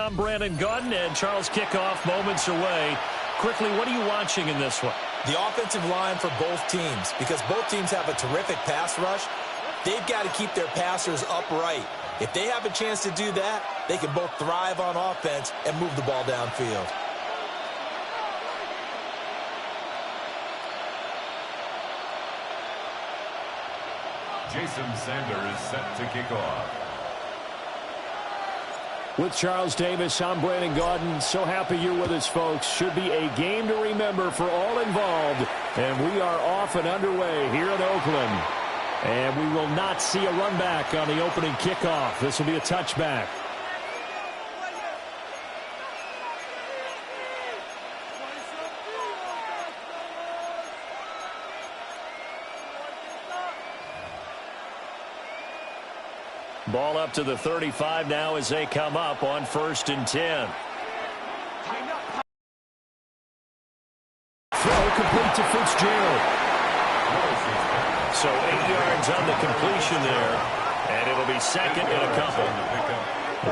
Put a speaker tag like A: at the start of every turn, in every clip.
A: I'm Brandon Gaudin, and Charles kickoff moments away. Quickly, what are you watching in this one?
B: The offensive line for both teams, because both teams have a terrific pass rush. They've got to keep their passers upright. If they have a chance to do that, they can both thrive on offense and move the ball downfield.
C: Jason Sanders set to kick off.
A: With Charles Davis, I'm Brandon Gaudin. So happy you're with us, folks. Should be a game to remember for all involved. And we are off and underway here in Oakland. And we will not see a run back on the opening kickoff. This will be a touchback. Ball up to the 35 now as they come up on 1st and 10. Throw complete to Fitzgerald. So 8 yards on the completion there, and it'll be second and a couple.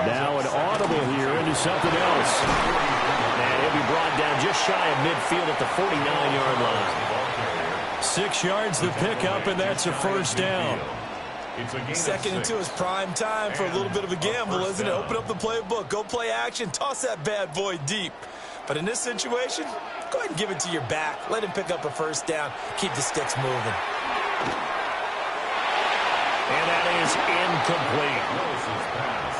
A: Now an audible here into something else. And he'll be brought down just shy of midfield at the 49-yard line. 6 yards the pickup, and that's a first down.
B: Second and 2 is prime time for a little bit of a gamble, isn't it? Open up the playbook, go play action, toss that bad boy deep. But in this situation, go ahead and give it to your back. Let him pick up a first down. Keep the sticks moving.
A: And that is incomplete.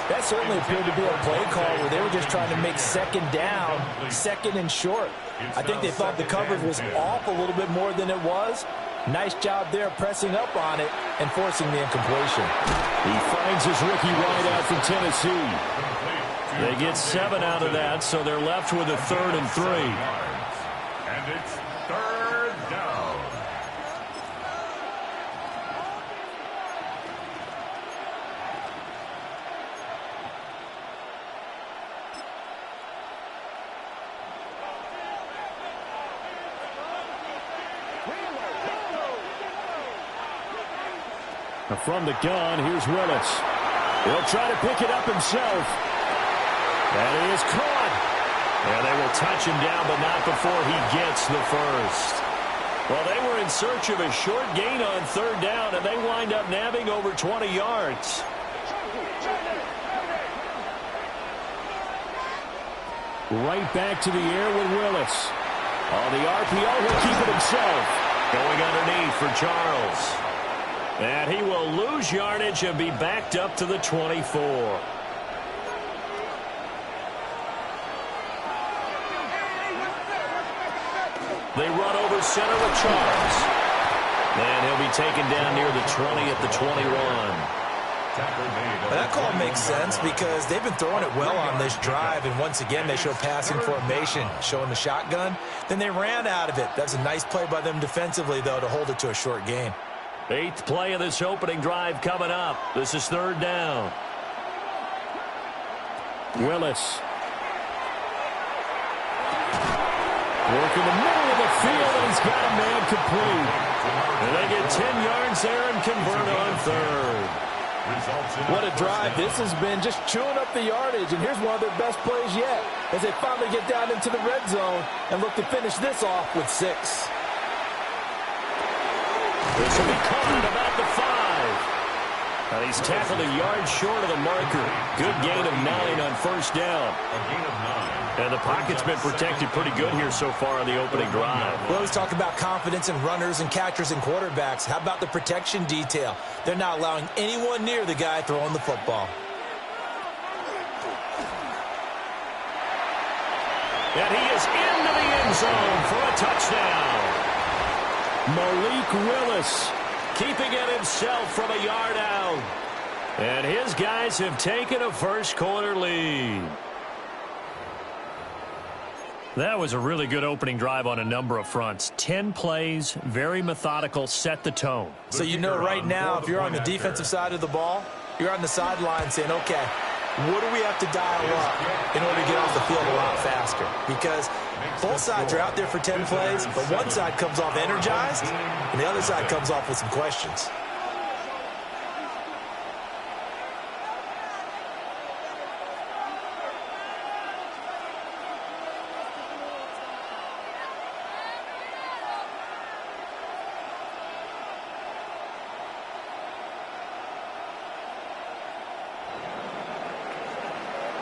B: That certainly appeared to be a play call where they were just trying to make second down, second and short. I think they thought the coverage was off a little bit more than it was. Nice job there pressing up on it and forcing the incompletion.
A: He finds his rookie wideout from Tennessee. They get 7 out of that, so they're left with a 3rd and 3.
C: And it's 3rd down.
A: From the gun, here's Willis. He'll try to pick it up himself. That is caught. And they will touch him down, but not before he gets the first. Well, they were in search of a short gain on 3rd down, and they wind up nabbing over 20 yards. Right back to the air with Willis. On the RPO, he'll keep it himself. Going underneath for Charles. And he will lose yardage and be backed up to the 24. They run over center with Charles. And he'll be taken down near the 20 at the 21.
B: That call makes sense because they've been throwing it well on this drive, and once again they show passing formation, showing the shotgun. Then they ran out of it. That's a nice play by them defensively, though, to hold it to a short gain.
A: 8th play of this opening drive coming up. This is 3rd down. Willis. Working the middle of the field, and he's got a man complete. And they get 10 yards there and convert on 3rd.
B: What a drive this has been, just chewing up the yardage. And here's one of their best plays yet as they finally get down into the red zone and look to finish this off with 6.
A: This will be caught at about the 5. He's tackled a yard short of the marker. Good gain of 9 on 1st down.
C: A gain of 9.
A: And the pocket's been protected pretty good here so far on the opening drive.
B: We always talk about confidence in runners and catchers and quarterbacks. How about the protection detail? They're not allowing anyone near the guy throwing the football.
A: And he is into the end zone for a touchdown. Malik Willis keeping it himself from a yard out. And his guys have taken a first-quarter lead. That was a really good opening drive on a number of fronts. 10 plays, very methodical, set the tone.
B: So you know right now, if you're on the defensive side of the ball, you're on the sideline saying, okay, what do we have to dial up in order to get off the field a lot faster? Because both sides are out there for 10 plays, but one side comes off energized, and the other side comes off with some questions.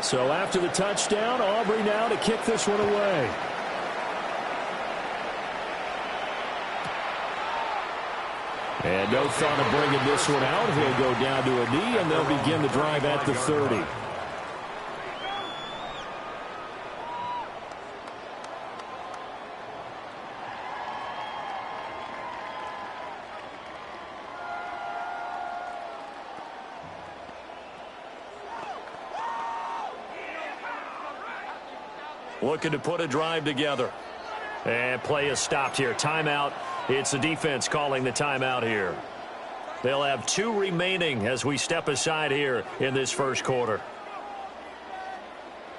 A: So after the touchdown, Aubrey now to kick this one away. And no thought of bringing this one out. He'll go down to a knee, and they'll begin the drive at the 30. Looking to put a drive together. And play is stopped here. Timeout. It's the defense calling the timeout here. They'll have 2 remaining as we step aside here in this first quarter.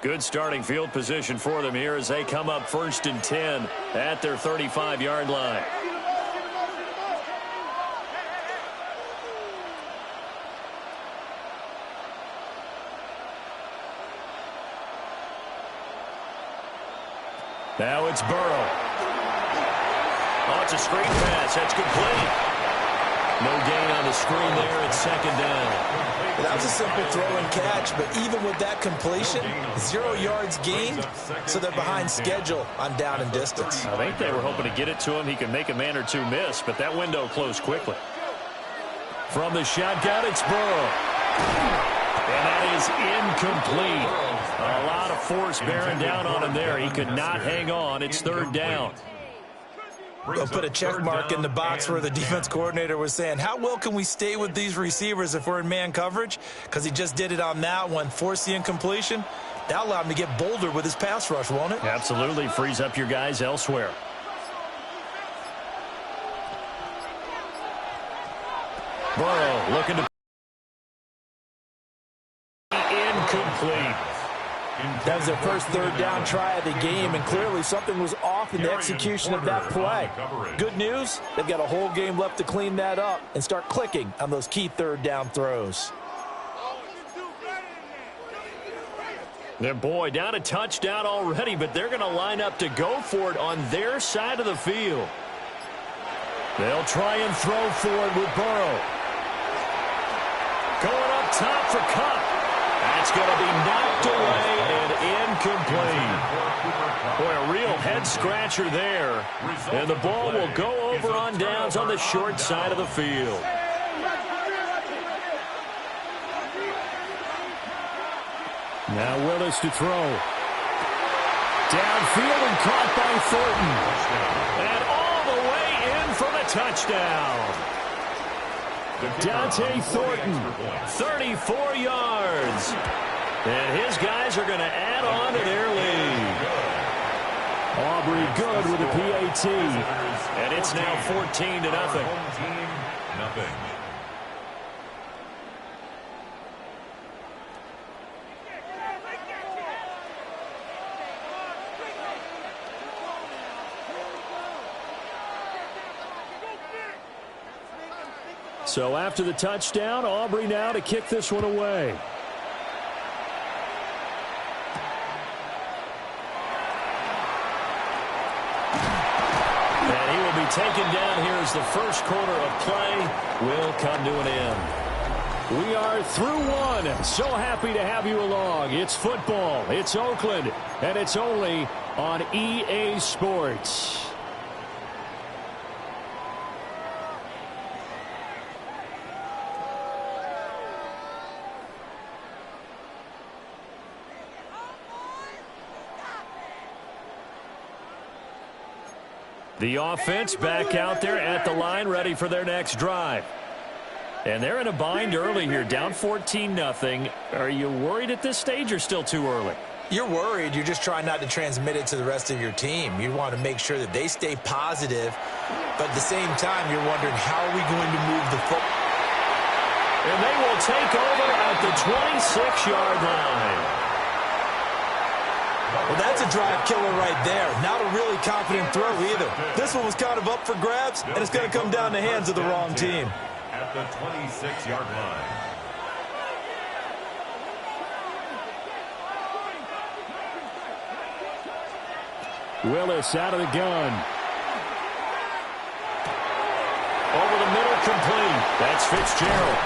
A: Good starting field position for them here as they come up 1st and 10 at their 35-yard line. Now it's Burrow. Oh, it's a screen pass. That's complete. No gain on the screen there. It's 2nd down.
B: That was a simple throw and catch, but even with that completion, 0 yards gained, so they're behind schedule on down and distance.
A: I think they were hoping to get it to him. He could make a man or two miss, but that window closed quickly. From the shotgun, it's Burrow. And that is incomplete. A lot of force bearing down on him there. He could not hang on. It's 3rd down.
B: They'll put a check mark in the box where the defense coordinator was saying, how well can we stay with these receivers if we're in man coverage? Because he just did it on that one, forced the incompletion. That allowed him to get bolder with his pass rush, won't it?
A: Absolutely. Frees up your guys elsewhere. Burrow looking to... Incomplete.
D: That was their first 3rd down try of the game, and clearly something was off in the execution of that play. Good news, they've got a whole game left to clean that up and start clicking on those key 3rd down throws.
A: Their boy down a touchdown already, but they're going to line up to go for it on their side of the field. They'll try and throw for it with Burrow. Going up top for Cup. That's going to be knocked away and incomplete. Boy, a real head-scratcher there. And the ball will go over on downs on the short side of the field. Now Willis to throw. Downfield and caught by Thornton. And all the way in for the touchdown. Dante Thornton, 34 yards. And his guys are going to add on to their lead. Aubrey good with a PAT. And it's now 14-0. So after the touchdown, Aubrey now to kick this one away. And he will be taken down here as the first quarter of play will come to an end. We are through one. So happy to have you along. It's football, it's Oakland, and it's only on EA Sports. The offense back out there at the line, ready for their next drive. And they're in a bind early here, down 14-0. Are you worried at this stage or still too early?
B: You're worried. You're just trying not to transmit it to the rest of your team. You want to make sure that they stay positive, but at the same time, you're wondering, how are we going to move the football?
A: And they will take over at the 26-yard line.
B: Well, that's a drive killer right there. Not a really confident throw either. This one was kind of up for grabs, and it's going to come down the hands of the wrong team.
C: At the 26-yard line.
A: Willis out of the gun. Over the middle, complete. That's Fitzgerald.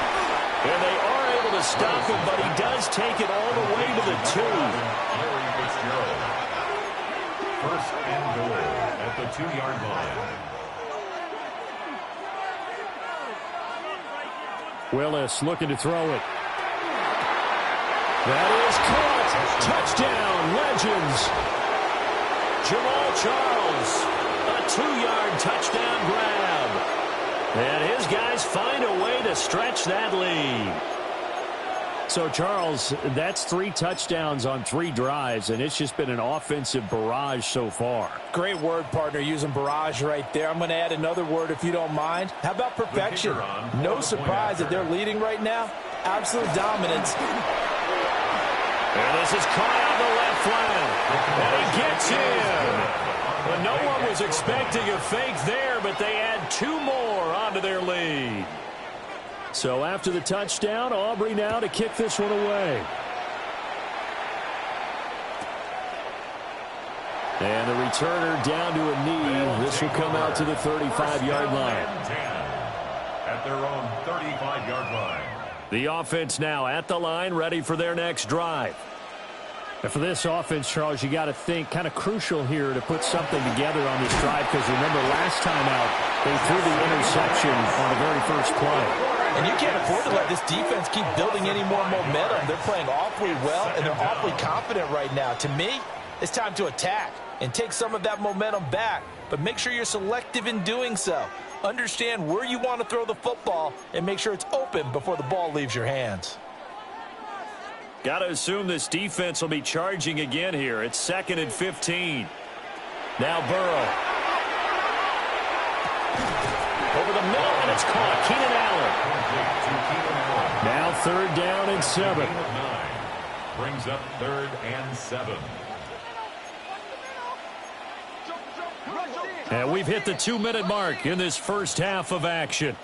A: And they are able to stop him, but he does take it all the way to the 2.
C: First and goal at the 2-yard line.
A: Willis looking to throw it. That is caught. Touchdown, Legends. Jamal Charles, a 2-yard touchdown grab. And his guys find a way to stretch that lead. So, Charles, that's 3 touchdowns on 3 drives, and it's just been an offensive barrage so far.
D: Great word, partner, using barrage right there. I'm going to add another word if you don't mind. How about perfection? No surprise that they're leading right now. Absolute dominance.
A: And this is caught on the left flank. And he gets in. Well, no one was expecting a fake there, but they add 2 more onto their lead. So after the touchdown, Aubrey now to kick this one away. And the returner down to a knee. This will come out to the 35-yard line.
C: At their own 35-yard line.
A: The offense now at the line, ready for their next drive. And for this offense, Charles, you got to think kind of crucial here to put something together on this drive, because remember last time out, they threw the interception on the very first play.
D: And you can't afford to let this defense keep building any more momentum. They're playing awfully well, and they're awfully confident right now. To me, it's time to attack and take some of that momentum back, but make sure you're selective in doing so. Understand where you want to throw the football and make sure it's open before the ball leaves your hands.
A: Got to assume this defense will be charging again here. It's 2nd and 15. Now Burrow. Over the middle, and it's caught. Keenan Allen. Now 3rd down and 7.
C: Brings up 3rd and 7.
A: And we've hit the 2-minute mark in this first half of action.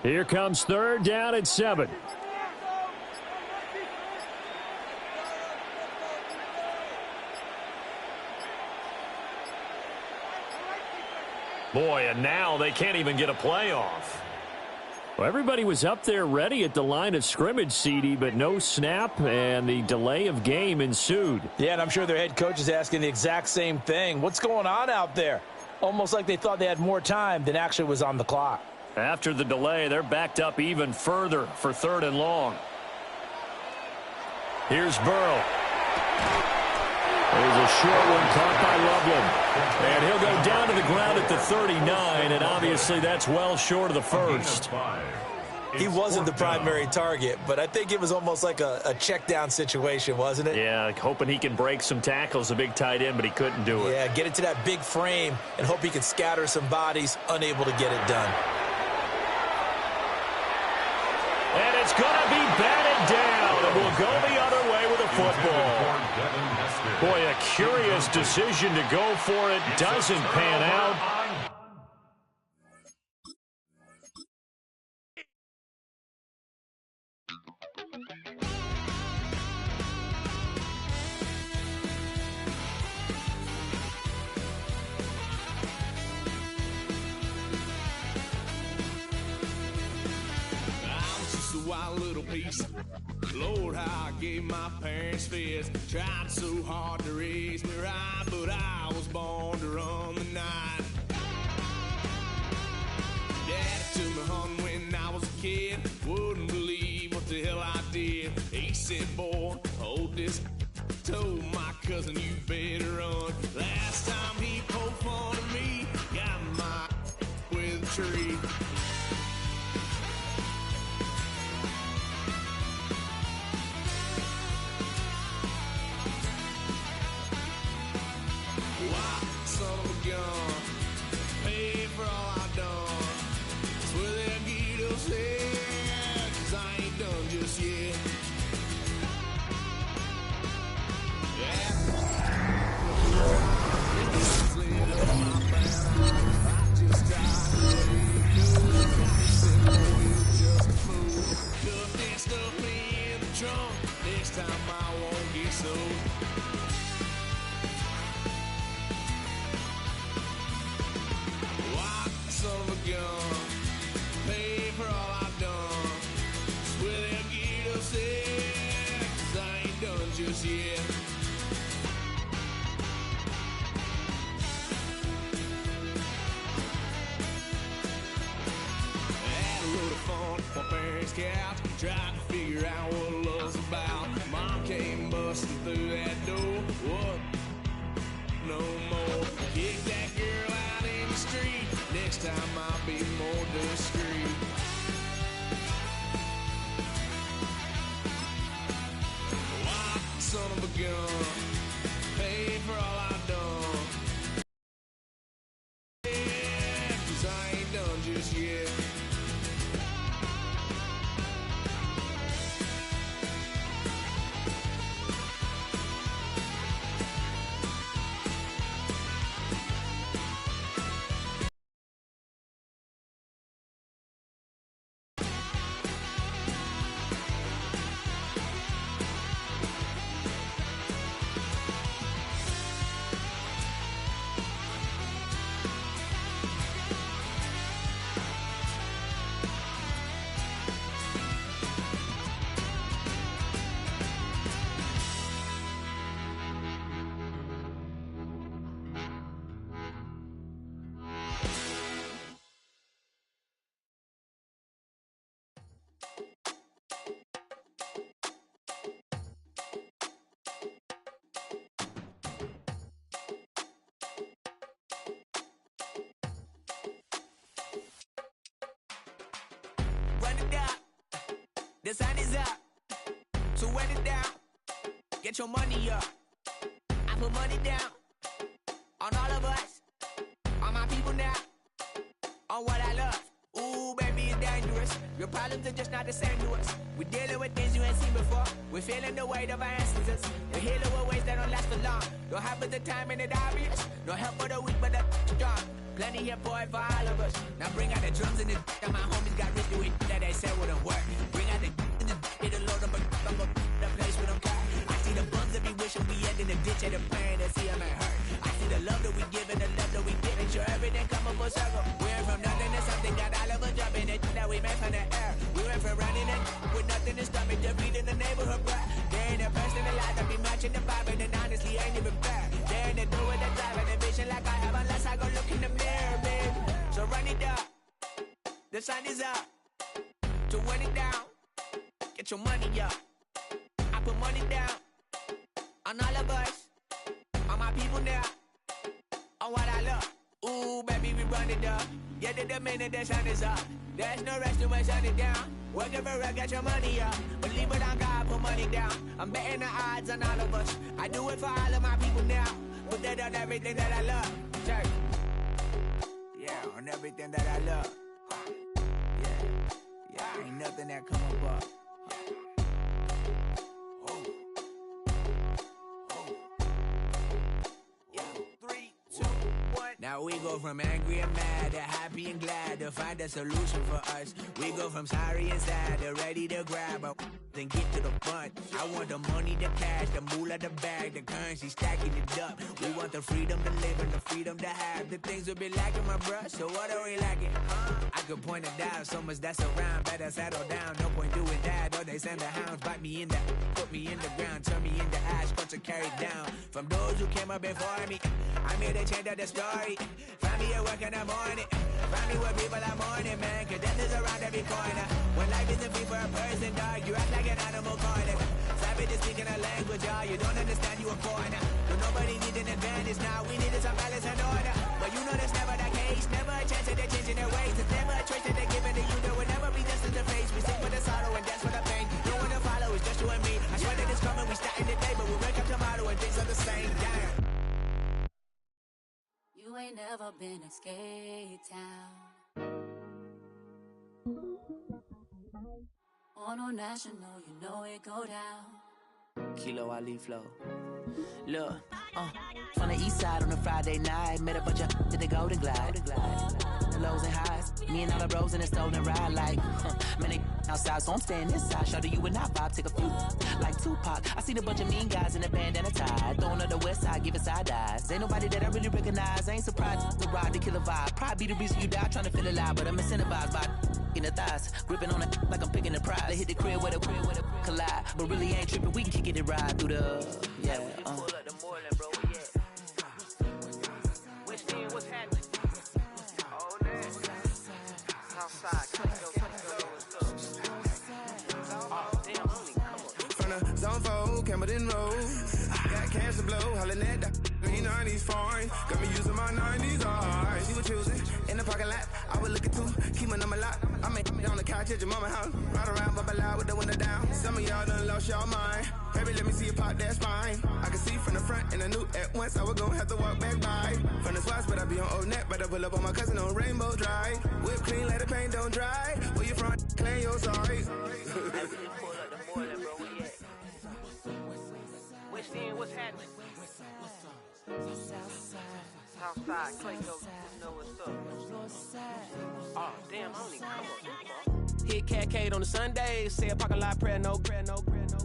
A: Here comes 3rd down and 7. Boy, and now they can't even get a play off. Well, everybody was up there ready at the line of scrimmage, CD, but no snap, and the delay of game ensued.
D: Yeah, and I'm sure their head coach is asking the exact same thing. What's going on out there? Almost like they thought they had more time than actually was on the clock.
A: After the delay, they're backed up even further for 3rd and long. Here's Burrow. There's a short one caught by Loveland. And he'll go down to the ground at the 39, and obviously that's well short of the first.
B: He wasn't the primary target, but I think it was almost like a check down situation, wasn't it?
A: Yeah, hoping he can break some tackles, a big tight end, but he couldn't do it.
B: Yeah, get it to that big frame and hope he can scatter some bodies, unable to get it done.
A: And it's going to be batted down, and we'll go the other way with a football. Boy, a curious decision to go for it. Doesn't pan out.
E: Wild little piece. Lord, how I gave my parents fist. Tried so hard to raise me right, but I was born to run the night. Daddy took me hunting when I was a kid. Wouldn't believe what the hell I did. He said, boy, hold this. Told my cousin, you better run. Last time he poked fun at me, got my with a tree. parents' couch, tried to figure out what love's about. Mom came busting through that door. What? No more. Kick that girl out in the street. Next time I'll be more discreet. Why, son of a gun, pay for all I've done. Yeah, 'cause I ain't done just yet. Run it down, the sun is up, so run it down, get your money up. I put money down on all of us, on my people now, on what I love. Ooh, baby, it's dangerous. Your problems are just not the same to us. We're dealing with things you ain't seen before. We're feeling the weight of our ancestors. We're healing with ways that don't last for long. Don't have the time and it obvious. No help for the weak, but the strong. Plenty here for it for all of us. Now bring out the drums and the that my homies got rich doing that they said wouldn't work. Bring out the and the it'll load up the place with them car. I see the bums that be wishing we end in the ditch of the pain and see them ain't hurt. I see the love that we give and the love that we get. Make sure everything come up full circle. We went from nothing to something, got all of us jumping it that we made from the air. We went from running it with nothing to stomach to feeding the neighborhood bread. There ain't a person alive that be matching the vibe, and honestly ain't even fair. There ain't a do with the drive and the vision like I have unless I go look in the mirror, babe. So run it up, the sun is up. To run it down, get your money up. I put money down on all of us, on my people now, on what I love. Ooh, baby, we run it up. Get it the minute the sun is up. There's no rest to when shut it down. Working for real, get your money up. Believe it on God, put money down. I'm betting the odds on all of us. I do it for all of my people now. Put that on everything that I love. Church. Yeah, on everything that I love. Yeah, ain't nothing that come up. Now we go from angry and mad to happy and glad to find a solution for us. We go from sorry and sad to ready to grab up then get to the front. I want the money, the cash, the moolah, the bag, the currency, stacking it up. We want the freedom to live and the freedom to have. The things will be lacking, my bruh, so what are we lacking? I could point it out, so much that's around. Better settle down, no point doing that. Or they send the hounds, bite me in the, put me in the ground, turn me into ash, culture carried down. From those who came up before me, I'm here to change up the story. Find me at work in the morning, find me where people are mourning, man, cause death is around every corner. When life isn't free for a person, dog, you act like an animal corner. Savage is speaking a language, y'all, you don't understand, you a foreigner. But nobody needs an advantage now, we needed some balance and order. But you know that's never the case, never a chance that they're changing their ways. It's never a choice that they're giving to you, there will never be justice to face. We sing for the sorrow and dance for the pain. No one to follow, it's just you and me. I swear that it's coming, we starting today, but we wake up tomorrow and things are the same. Damn.
F: You ain't never been in Skate Town. On a national, you know it go down.
G: Kilo Ali Flow. Look, from the east side on a Friday night, met a bunch of in the Golden Glide. The lows and highs, me and all the bros in a stolen ride like, man, they outside, so I'm staying inside. Shout to you and I vibe, take a few, like Tupac. I seen a bunch of mean guys in a bandana tie, throwing up the west side, giving side eyes. Ain't nobody that I really recognize, I ain't surprised to ride the killer vibe. Probably be the reason you die, trying to feel alive, but I'm incentivized by in the thighs, gripping on it like I'm picking the prize. They hit the crib where the collide, but really ain't tripping. We can kick it ride through the Pull up the Moreland, bro. What's happening? Oh, man. Outside,
E: zone 4, Campbellton Road. Got cash to blow, hollering at the green 90s foreign. Got me using my 90s, alright. She was choosing in the parking lot. I was looking too, keep my number locked. I made it on the couch at your mama's house. Ride around, bubble loud with the window down. Some of y'all done lost y'all mind. Baby, let me see you pop, that's fine. I can see from the front, and I knew at once I was gonna have to walk back by. From the spots, but I be on Old Net. But I pull up on my cousin on Rainbow Drive. Whip clean, let the paint don't dry. Where you from? Claim your sorry.
H: What's happening? Southside, Clayco, you know what's up. Oh, damn, I don't even come up this far. Hit Catcade on the Sunday, say a parking lot prayer, no.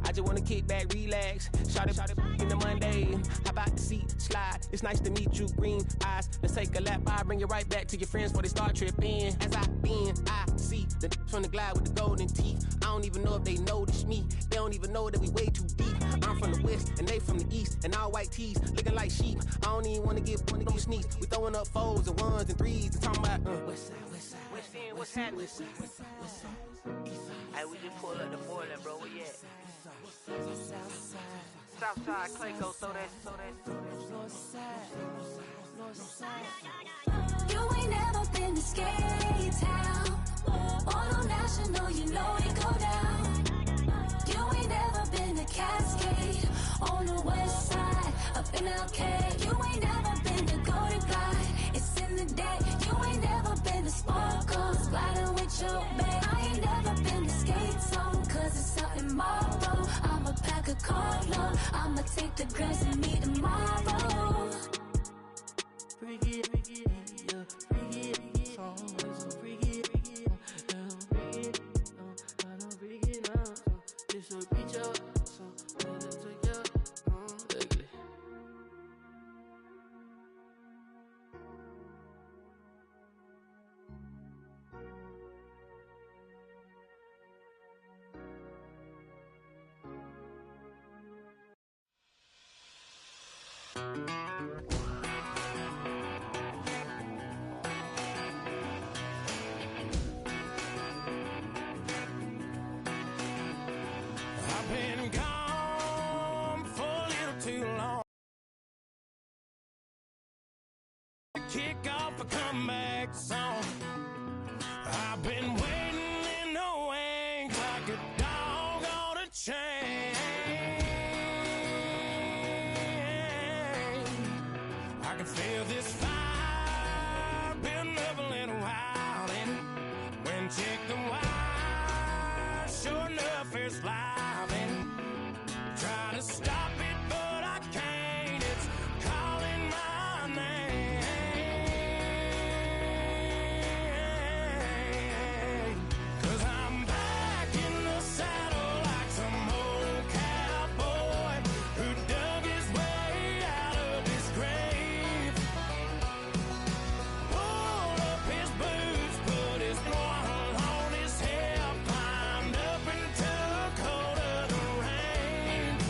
H: I just wanna kick back, relax, shout it in the Monday. Hop out the seat, slide, it's nice to meet you, green eyes. Let's take a lap, I bring you right back to your friends before they start tripping. As I bend, I see the from the glide with the golden teeth. I don't even know if they notice me, they don't even know that we way too deep. I'm from the west, and they from the east, and all white tees, looking like sheep. I don't even wanna get one of them sneaks. We throwing up fours and ones and threes, and talking about, West End, what's happening? Hey, we just pulled up the boiler, bro, where you at? Southside, Clayco, so that.
F: You ain't never been to Skate Town. On National, you know it go down. You ain't never been to Cascade. On the west side, up in LK. You ain't never been to Golden Glide. It's in the day. You ain't never been to Sparkles, gliding with your babe. I ain't never been to Skate Zone, cause it's out in Marlboro. I'ma pack a carload. I'ma take the girls and meet tomorrow.
G: Bring it, yeah, bring it, song, so bring it, I don't bring it now, so this will reach out, so let it take out, ugly.
E: I've been gone for a little too long. Kick off a comeback song. I've been waiting in the wings like a dog on a chain. I can feel this fire building up a little while, and when check the wire, sure enough it's live, and try to stop it, but I can't. It's calling my name. 'Cause I'm back in the saddle like some old cowboy who dug his way out of his grave. Pulled up his boots, put his one on his head, climbed up and took hold of the reins.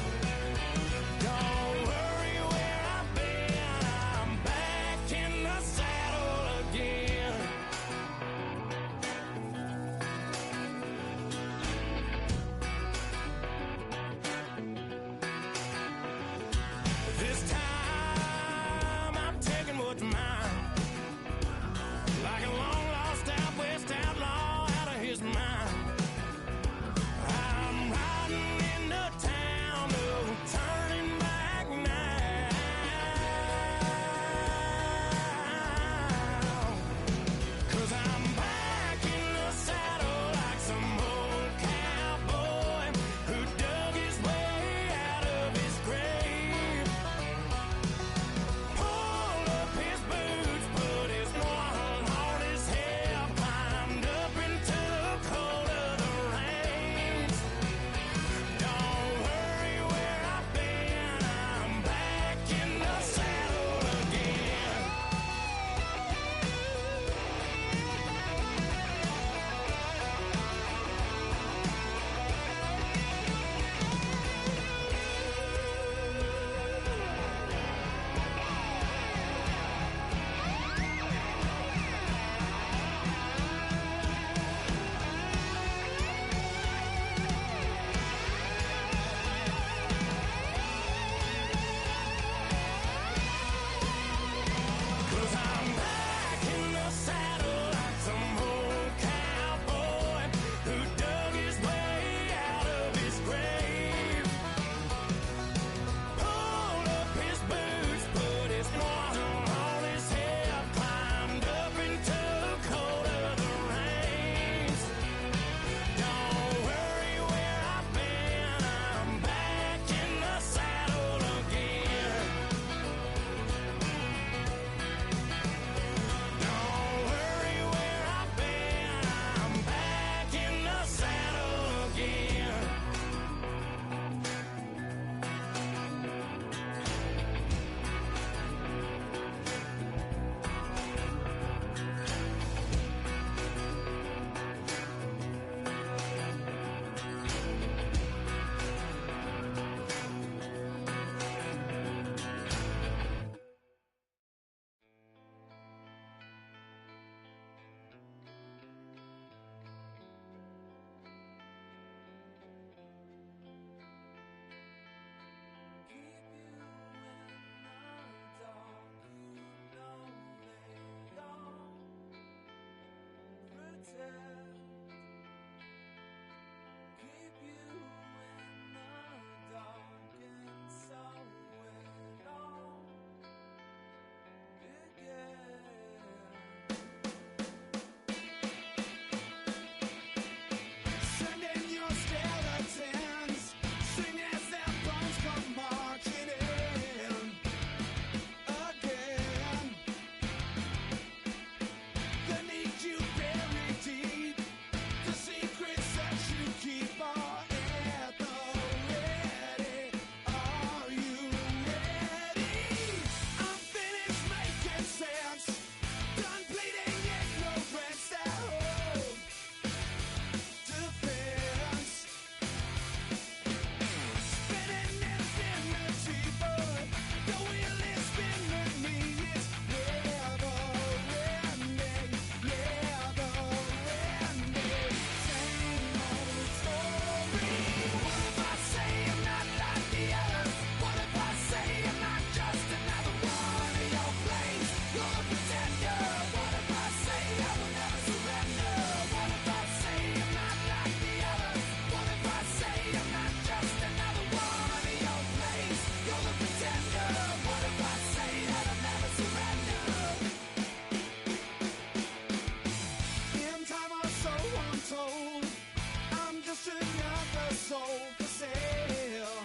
E: your soul for sale.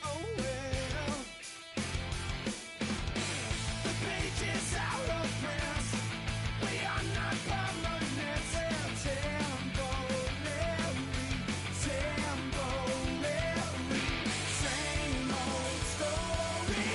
E: Oh well. The pages out of print. We are not permanent. Temporary. Same old story.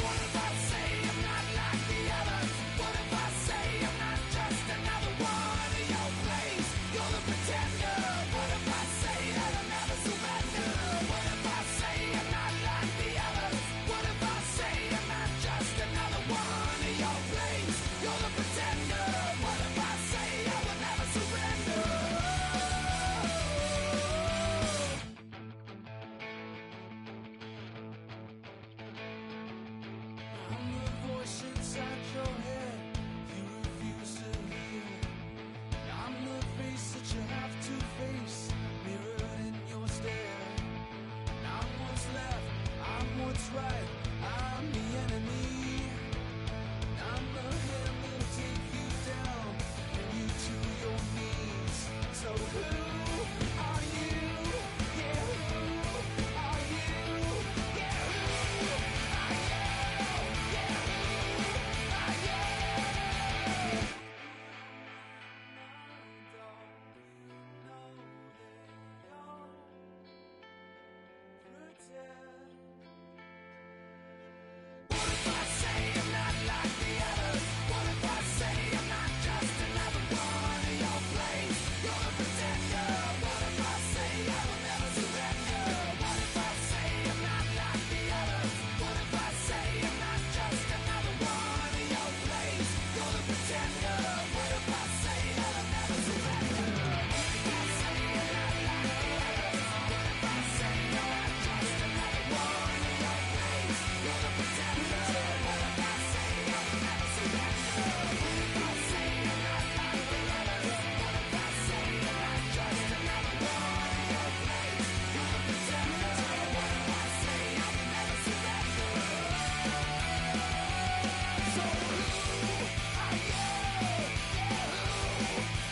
E: What if I say I'm not like the others? What if I say I'm not just another one of your plays? You're the pretender. What if I say that I'll never surrender? What if I say I'm not like the others? What if I say I'm not just another one of your plays? You're the pretender. What if I say I will never surrender? I'm the voice inside your head you refuse to hear. I'm the face that you have to face, mirrored in your stare. I'm what's left, I'm what's right, I'm the enemy. I'm the hand that'll take you down, bring you to your knees. So who are you? Yeah, who are you? Yeah, who are you? Yeah, who are you? What if I say I'm not like the others? What if I say I'm not just another one of your plays? You're the pretender. What if I say I will never surrender? What if I say I'm not like the others? What if I say I'm not just another one of your plays? You're the pretender. What if I say I'll never surrender? What if I say I'm not like the others? What if I say I'm not just another one of your plays? You're the pretender. What if I say I will never surrender? What if I say I'm not like the others? What if I say I'm not just another one of your plays? You're the pretender. What if I say I will never surrender? So who are you? Yeah, who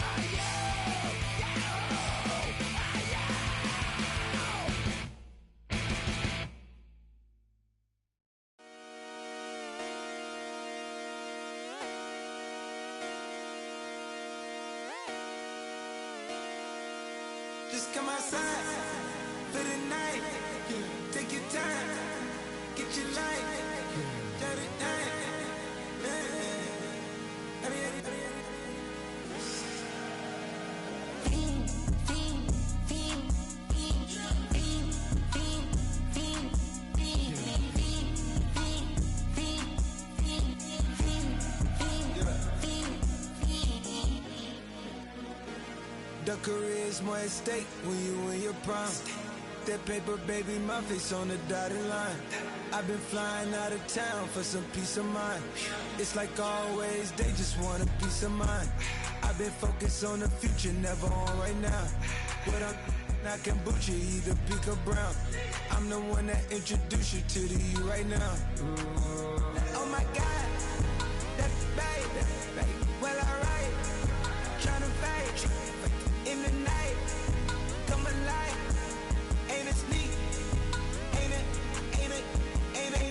E: are you? Yeah, who are you? Just come outside for the night. Take your time, get your light. Shut it down. The career's more at stake when you in your prime. That paper, baby, my face on the dotted line. I've been flying out of town for some peace of mind. It's like always, they just want a peace of mind. I've been focused on the future, never on right now. But I'm not kombucha, either pink or brown. I'm the one that introduced you to the you right now. Oh my God, that baby, well alright. Tryna fight in the night, come alive. Ain't it sneak? Ain't it? Ain't it? Ain't it?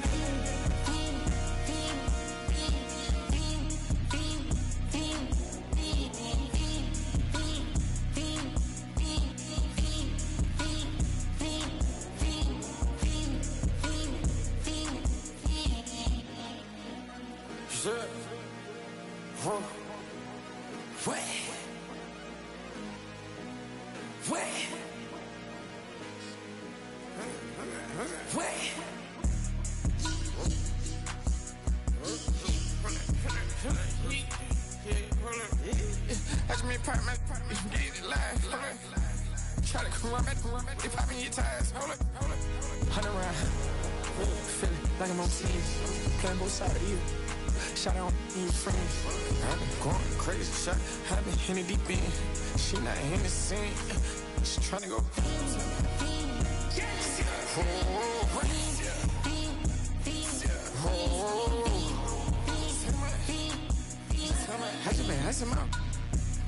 E: Shit. Whoa. Wait. Wait. Wait. That's me, part my get it live. Try to come around, they popping your tires. Hold it. 100 round. Feeling like I'm on TV. Playing both sides of you. Shout out to your friends. I've been going crazy. Shot. I've been in it deep in. She not in the scene. She tryna go.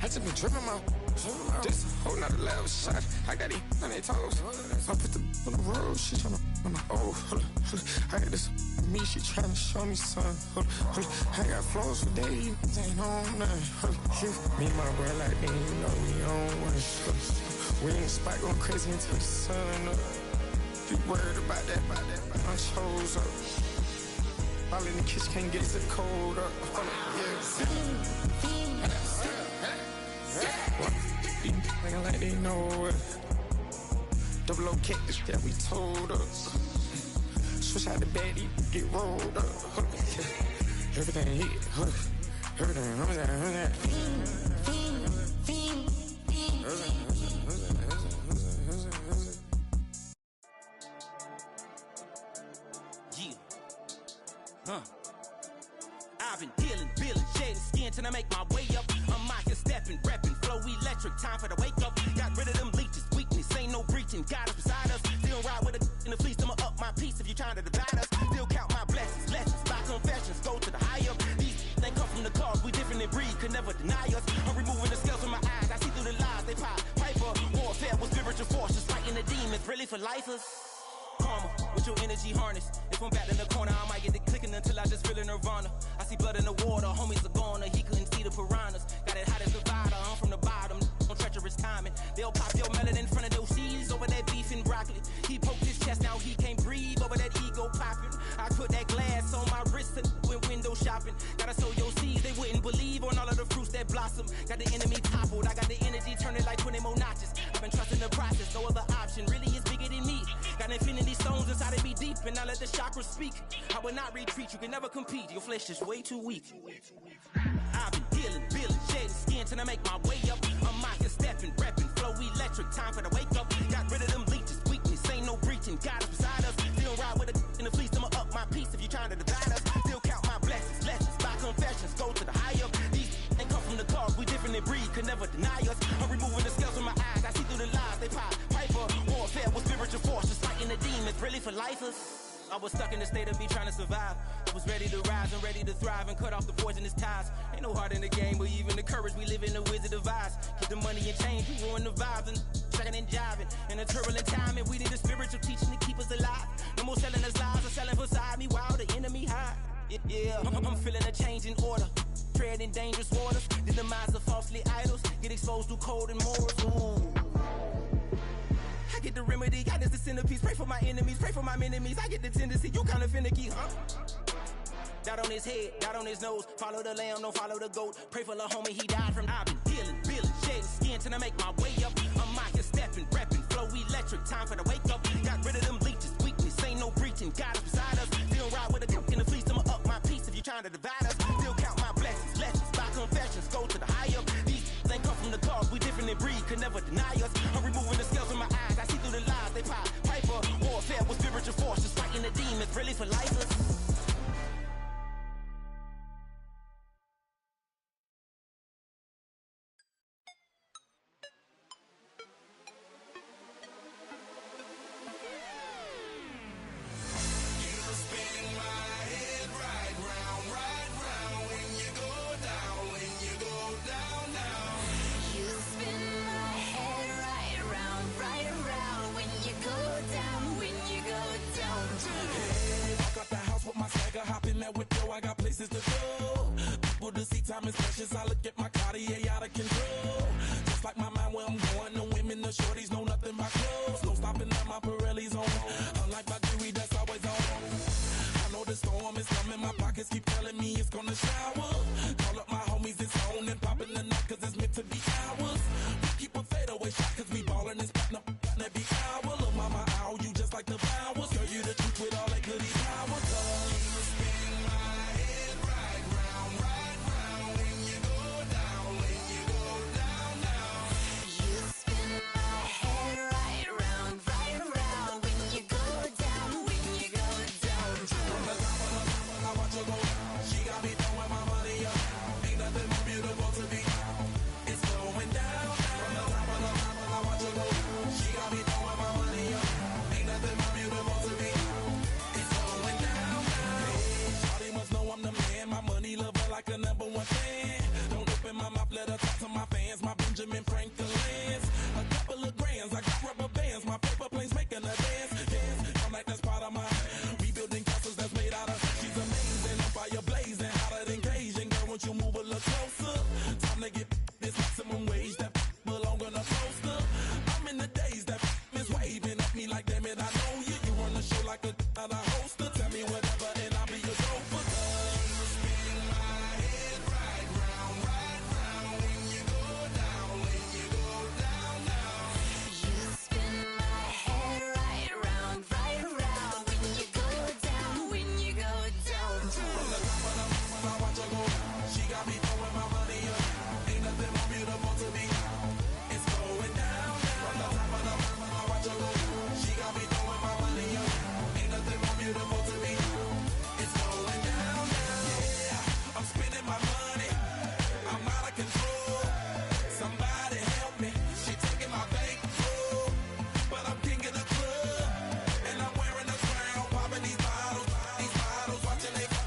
E: I just been tripping out.
I: This whole nother level shot. I got it on their toes. I put the on the road. She tryna on my hold up. I got this me. She tryna show me something. Hold up. I got flows for days. Ain't on nothing. Me and my bro like then you know we on one. We ain't spike going crazy until the sun up. You worried about that? I chose up. All in the kitchen can't get the cold up. Nigga like they know it. Double O cactus that we told us. Switch out the baddie, get rolled up. Everything hit, everything.
J: I've been dealing, shedding skin till I make my way up. I'm out here stepping, repping, flow electric, time for the wake up. Got rid of them leeches, weakness, ain't no breaching. God is beside us, still ride with a in the fleece. I'ma up my piece if you trying to divide us. Still count my blessings, lessons, by confessions, go to the high up. These they come from the cause, we different in breed, could never deny us. I'm removing the scales from my eyes, I see through the lies they pop. Piper, warfare with spiritual forces, fighting the demons, really for lifers. Karma, with your energy harness. If I'm back in the corner, I might get it clicking until I just feel a nirvana. I see blood in the water, homies are gone, he couldn't see the piranhas. Got it hot as Nevada, I'm from the bottom, on treacherous timing. They'll pop your melon in front of those seeds over that beef and broccoli. He poked his chest, now he can't breathe over that ego popping. I put that glass on my wrist and went window shopping. Gotta sow your seeds, they wouldn't believe on all of the fruits that blossom. Got the enemy toppled, I got the energy turning like 20 more notches. I've been trusting the process, no other option really is bigger than me. Got infinity stones inside of me deep, and I let the chakras speak. I will not retreat, you can never compete, your flesh is way too weak. I've been dealing, shedding skin till I make my way up. I'm out here stepping, repping, flow electric, time for the wake up. Got rid of them leeches, weakness, ain't no breaching. God is beside us, still ride with a in the fleece. I'ma up my piece if you trying to divide us. Still count my blessings, lessons, by confessions, go to the high up. These ain't come from the cause, we different in breed, could never deny us. I'm removing the scales from my eyes, I see through the lies they pop. Piper, warfare with spiritual forces, fighting the demons, really for lifers. I was stuck in the state of me trying to survive. I was ready to rise and ready to thrive and cut off the poisonous ties. Ain't no heart in the game, but even the courage we live in the Wizard of Oz. Get the money and change, we ruin the vibes and checking and jiving. In a turbulent time, and we need a spiritual teaching to keep us alive. No more selling us lies or selling beside me while the enemy hide. Yeah, I'm feeling a change in order. Treading dangerous waters, the demise of falsely idols. Get exposed through code and morals. Ooh. I get the remedy, God is the centerpiece. Pray for my enemies, pray for my enemies. I get the tendency, you kinda finicky, huh? Dot on his head, dot on his nose. Follow the lamb, don't follow the goat. Pray for the homie, he died from. I've been dealing, shedding skin till I make my way up. I'm out here stepping, repping, flow electric, time for the wake up. Got rid of them leeches, weakness, ain't no breaching. God is beside us, still ride with a cook in the fleece. I'ma up my piece if you trying to divide us. Still count my blessings, lessons, by confessions, go to the high up. These ain't come from the cause, we different in breed, could never deny us. I'm removing the scales from my eyes, I see through the lies they pop. Piper, warfare with spiritual forces, fighting the demons, really for lifers.
K: Time is precious, I look at my Cartier out of control. Just like my mind where I'm going, the women, the shorties know nothing but clothes. No stopping at my Pirelli's on. Unlike my jewelry that's always on. I know the storm is coming, my pockets keep telling me it's gonna shower. Call up my homies, it's on and popping the night cause it's meant to be ours. We keep a fadeaway shot cause we ballin' and spotting up every hour. Look mama, ow, you just like the flowers. Girl, you the truth with all that goody power. You spin my head right round, right round. When you go down, you spin my head right round, right round. When you go down, from the top of the top, I watch her go. She got me throwing my money up. Ain't nothing more beautiful to me. It's going down. From the top of the top, I watch her go. She got me throwing my money up. dance. My paper planes making a dance. I'm like, that's part of my rebuilding castles that's made out of. She's amazing, on fire blazing, hotter than Cajun. Girl, won't you move a little closer? Time to get this maximum wage that belong on a poster. I'm in the days that is waving at me like, damn it, I know you. You run the show like a hoster. Tell me whatever and I'll be your gopher. Spin my head right round when you go down, when you go down, down.
F: You spin my head right round when you go down, when you go down.
K: From the top of the mountain when I watch her go down, she got me throwing my money up. Ain't nothing more beautiful to me. It's going down, down. From the top of the mountain when I watch her go down, she got me throwing my money up. Ain't nothing more beautiful to me. It's going down, down. Yeah, I'm spending my money. I'm out of control. Somebody help me. She taking my bankroll, but I'm king of the club, and I'm wearing a crown, popping these bottles, watching they go.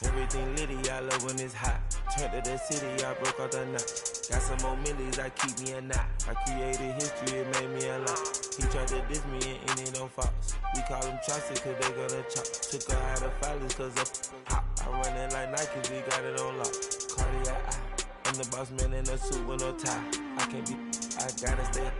L: Everything litty, I love when it's hot. Turned to the city, I broke out the knot. Got some more millies, I keep me a knot. I created history, it made me a lot. He tried to diss me and it on Fox. We call him Chaucer cause they gonna chop. Took her out of filers cause of hop. I run it like Nike, we got it on lock. Cardiac eye, I'm the boss man in a suit with no tie. I can't be, I gotta stay.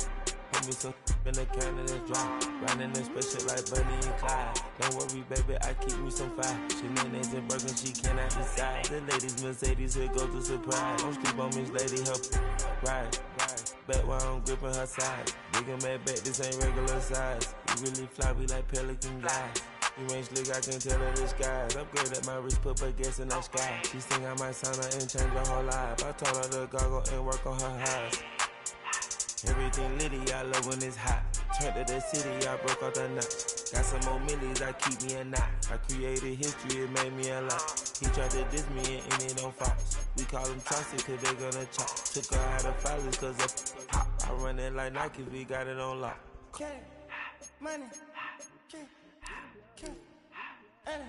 L: Put me some in the can and it's dry. Riding in special like Bunny and Clyde. Don't worry, baby, I keep me some fire. She mayonnaise and burger, she cannot decide. The ladies Mercedes, here go to surprise. Don't sleep on Miss Lady, help ride. Back while I'm gripping her side. Big and mad back, this ain't regular size. We really fly, we like pelican guys. You ain't slick, I can tell her the skies. Upgrade at my wrist, put her gas in the sky. She think I might sign her and change her whole life. I told her to goggle and work on her highs. Everything litty, I love when it's hot. Turned to the city, I broke out the knot. Got some more millies, I keep me a knot. I created history, it made me a lot. He tried to diss me and it on Fox. We call him Chaucer cause they gonna chop. Took her out of filers cause of pop. I run it like Nike, we got it on lock.
K: Cash, money, cash, money,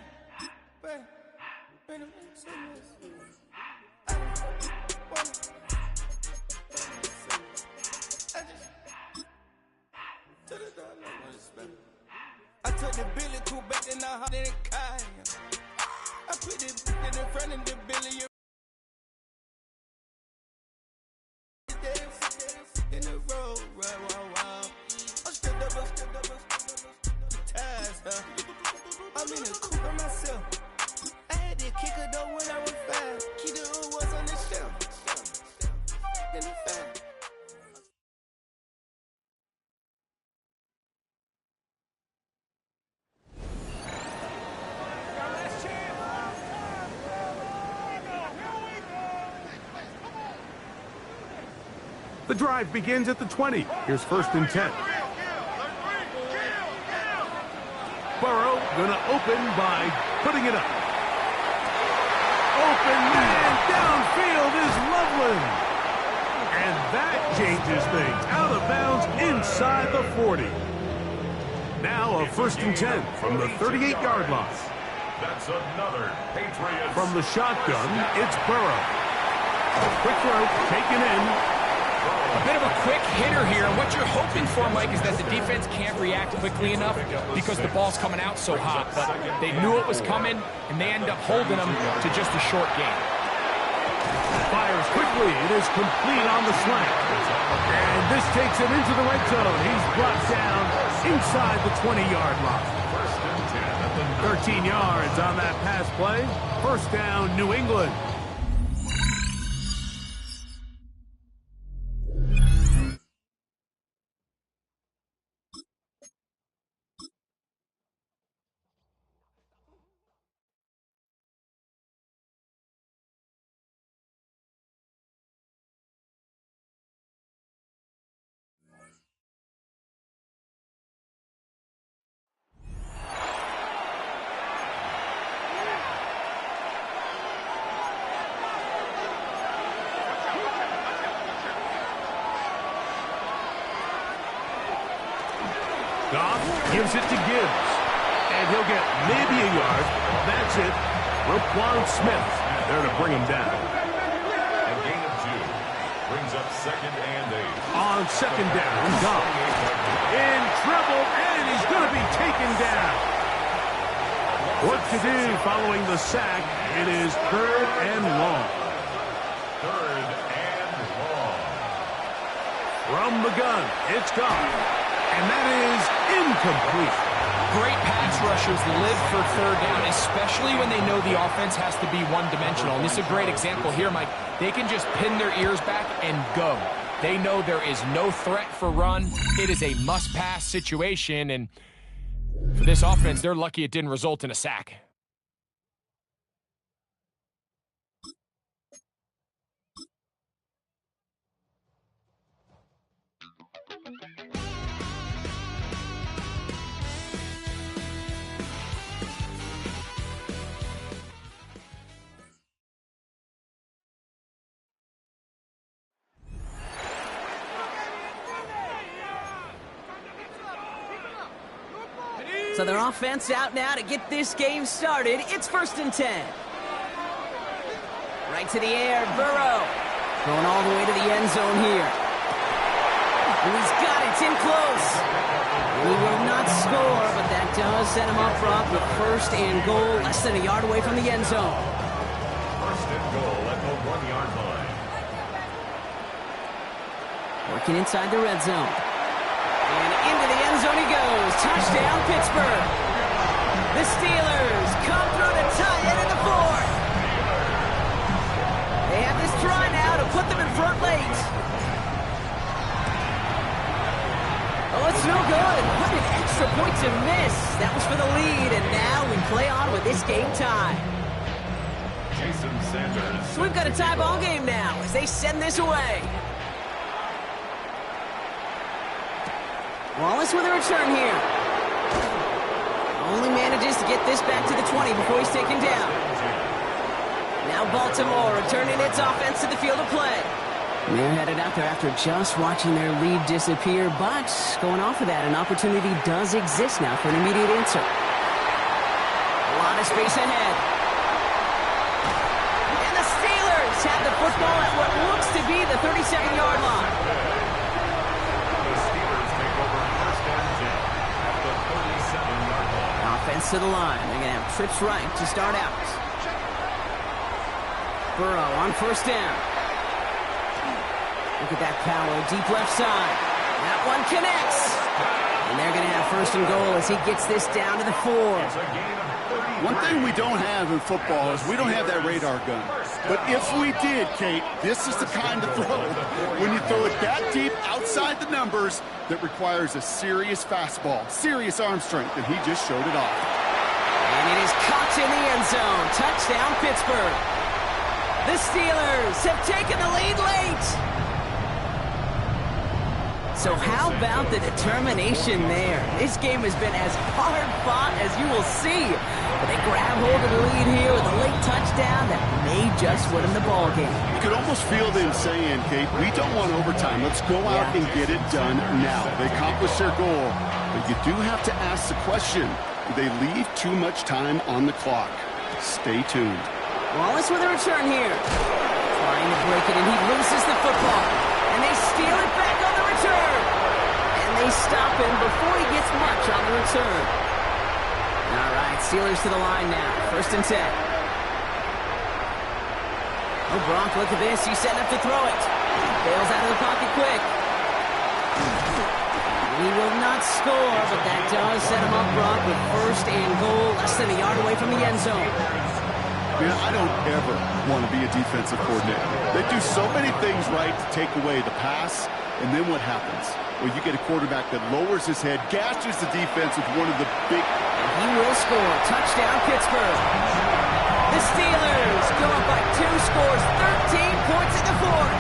K: I took the Billy cool back in the hot in the car. I put it in front of the Billy. In the road, wow. I'm still double, ties, huh? I'm in the coupe by myself. I had to kick her though when I was 5. Keep the old was on the shelf. In the fat.
M: The drive begins at the 20. Here's 1st and 10. Burrow gonna open by putting it up. Open man downfield is Loveland. And that changes things. Out of bounds inside the 40. Now a 1st and 10 from the 38-yard line.
C: That's another Patriots.
M: From the shotgun, it's Burrow. Quick throw, taken in.
N: A bit of a quick hitter here, and what you're hoping for, Mike, is that the defense can't react quickly enough because the ball's coming out so hot. But they knew it was coming, and they end up holding them to just a short game.
M: Fires quickly. It is complete on the slant. This takes him into the red zone. He's brought down inside the 20-yard line. 13 yards on that pass play. First down, New England. Goff gives it to Gibbs. And he'll get maybe a yard. That's it. Roquan Smith there to bring him down.
C: A gain of 2. Brings up 2nd and 8.
M: On second down, Goff in trouble, and he's going to be taken down. Work to do following the sack. It is 3rd and long.
C: 3rd and long.
M: From the gun, it's Goff. And that is incomplete.
N: Great pass rushers live for 3rd down, especially when they know the offense has to be one-dimensional. And this is a great example here, Mike. They can just pin their ears back and go. They know there is no threat for run. It is a must-pass situation, and for this offense, they're lucky it didn't result in a sack.
O: So their offense out now to get this game started. It's 1st and 10. Right to the air, Burrow. Going all the way to the end zone here. And he's got it, it's in close. He will not score, but that does set him up front with 1st and goal, less than a yard away from the end zone.
C: 1st and goal at the 1-yard line.
O: Working inside the red zone. And into the end zone he goes. Touchdown, Pittsburgh. The Steelers come through to tie it in the 4th. They have this try now to put them in front late. Oh, it's no good. What an extra point to miss. That was for the lead, and now we play on with this game tie.
C: Jason Sanders.
O: So we've got a tie ball game now as they send this away. Wallace with a return here. Only manages to get this back to the 20 before he's taken down. Now Baltimore returning its offense to the field of play. And they're headed out there after just watching their lead disappear, but going off of that, an opportunity does exist now for an immediate answer. A lot of space ahead. And the Steelers have the football at what looks to be the 37-yard line. Offense to the line. They're going to have trips right to start out. Burrow on 1st down. Look at that power. Deep left side. That one connects. And they're going to have 1st and goal as he gets this down to the 4.
P: One thing we don't have in football is we don't have that radar gun. But if we did, Kate, this is the kind of throw when you throw it that deep outside the numbers that requires a serious fastball, serious arm strength, and he just showed it off.
O: And it is caught in the end zone. Touchdown, Pittsburgh. The Steelers have taken the lead late. So how about the determination there? This game has been as hard fought as you will see. But they grab hold of the lead here with a late touchdown that may just win them the ball game.
P: You could almost feel them saying, Kate, we don't want overtime. Let's go out and get it done now. They accomplished their goal. But you do have to ask the question, do they leave too much time on the clock? Stay tuned.
O: Wallace with a return here. Trying to break it, and he loses the football. And they steal it back on the return. And they stop him before he gets much on the return. All right, Steelers to the line now. 1st and 10. Oh, Gronk, look at this. He's setting up to throw it. Bails out of the pocket quick. can't score, but that does set him up, Brock, with first and goal, less than a yard away from the end zone.
P: Man, I don't ever want to be a defensive coordinator. They do so many things right to take away the pass, and then what happens? Well, you get a quarterback that lowers his head, gashes the defense with one of the big...
O: He will score. Touchdown, Pittsburgh. The Steelers go up by 2 scores, 13 points in the fourth.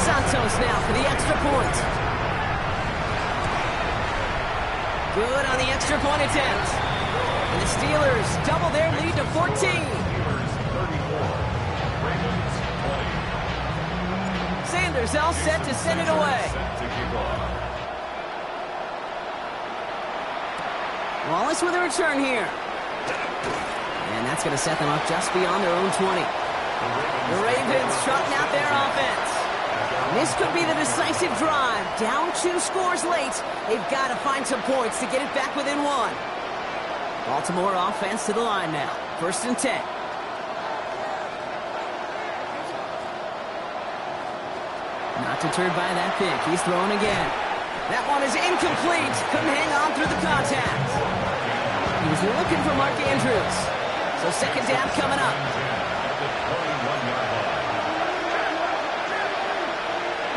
O: Santos now for the extra point. Good on the extra point attempt. And the Steelers double their lead to 14. Sanders all set to send it away. Wallace with a return here. And that's going to set them up just beyond their own 20. The Ravens trotting out their offense. This could be the decisive drive. Down 2 scores late. They've got to find some points to get it back within 1. Baltimore offense to the line now. 1st and 10. Not deterred by that pick. He's throwing again. That one is incomplete. Couldn't hang on through the contact. He was looking for Mark Andrews. So 2nd down coming up.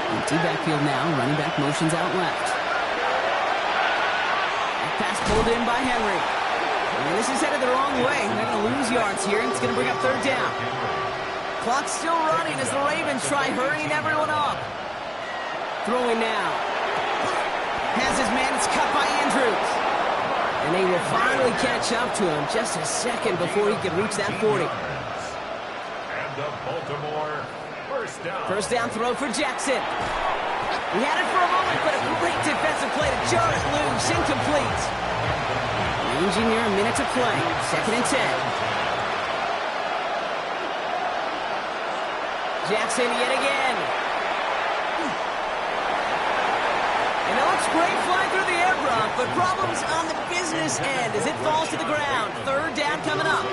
O: Empty backfield now. Running back motions out left. Pass pulled in by Henry. And this is headed the wrong way. They're going to lose yards here. It's going to bring up 3rd down. Clock's still running as the Ravens try hurrying everyone up. Throwing now. Has his man. It's cut by Andrews. And they will finally catch up to him just a second before he can reach that 40.
C: And the Baltimore
O: First down throw for Jackson. He had it for a moment, but a great defensive play to jar it loose. Incomplete. Losing near a minute to play. 2nd and 10. Jackson yet again. And it looks great flying through the air, Brock, but problems on the business end as it falls to the ground. 3rd down coming up.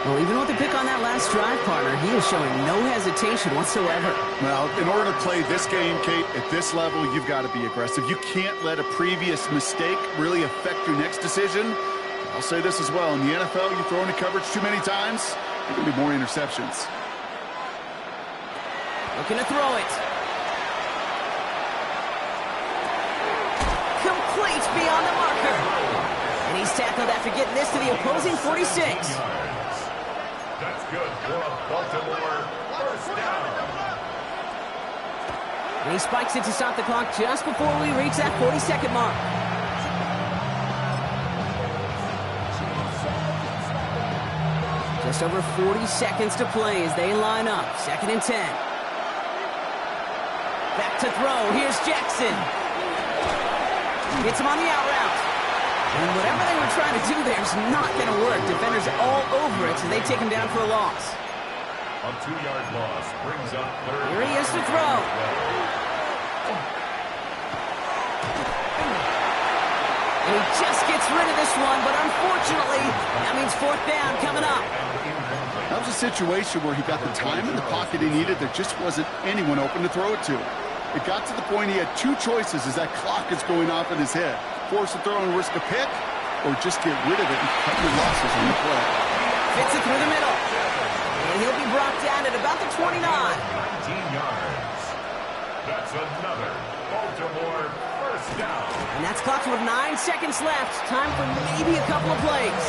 O: Well, even with the pick on that last drive, partner, he is showing no hesitation whatsoever.
P: Well, in order to play this game, Kate, at this level, you've got to be aggressive. You can't let a previous mistake really affect your next decision. I'll say this as well. In the NFL, you throw into coverage too many times, there can be more interceptions.
O: Looking to throw it. Complete beyond the marker. And he's tackled after getting this to the opposing 46.
C: That's good for a Baltimore 1st down.
O: And he spikes it to stop the clock just before we reach that 40-second mark. Just over 40 seconds to play as they line up. 2nd and 10. Back to throw. Here's Jackson. Hits him on the out route. And whatever they were trying to do there is not going to work. Defenders all over it, so they take him down for a loss.
C: A 2-yard loss brings up 3rd.
O: Here he is to throw. And he just gets rid of this one, but unfortunately, that means 4th down coming up.
P: That was a situation where he got the time in the pocket he needed. There just wasn't anyone open to throw it to. It got to the point he had 2 choices as that clock is going off in his head. Force a throw and risk a pick, or just get rid of it and cut your losses on the play.
O: Fits it through the middle. And he'll be brought down at about the 29.
C: 19 yards. That's another Baltimore 1st down.
O: And that's clocked with 9 seconds left. Time for maybe a couple of plays.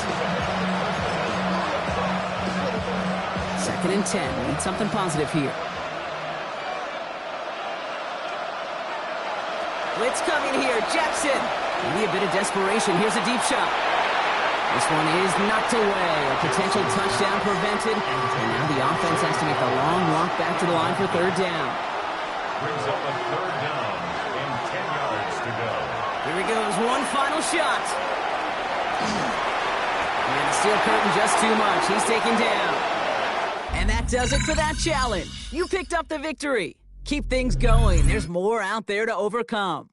O: 2nd and 10. We need something positive here. Blitz coming here. Jackson. Maybe a bit of desperation. Here's a deep shot. This one is knocked away. A potential touchdown prevented. And now the offense has to make a long walk back to the line for 3rd down.
C: Brings up a 3rd down and 10 yards to go.
O: Here he goes. One final shot. And the steel curtain just too much. He's taken down. And that does it for that challenge. You picked up the victory. Keep things going. There's more out there to overcome.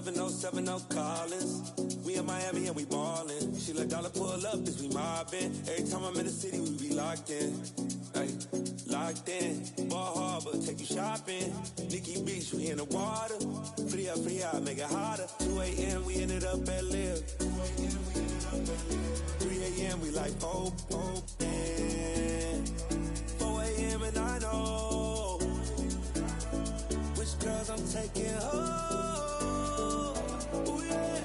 I: 707 Collins. We in Miami and we ballin'. She let dollar pull up as we mobbin'. Every time I'm in the city, we be locked in. Ay, locked in. Ball Harbor, take you shopping. Nikki Beach, we in the water. Fria, make it hotter. 2 a.m. we ended up at Live. 3 a.m. we like Pope. 4 a.m. and I know which girls I'm taking home. Ooh, yeah.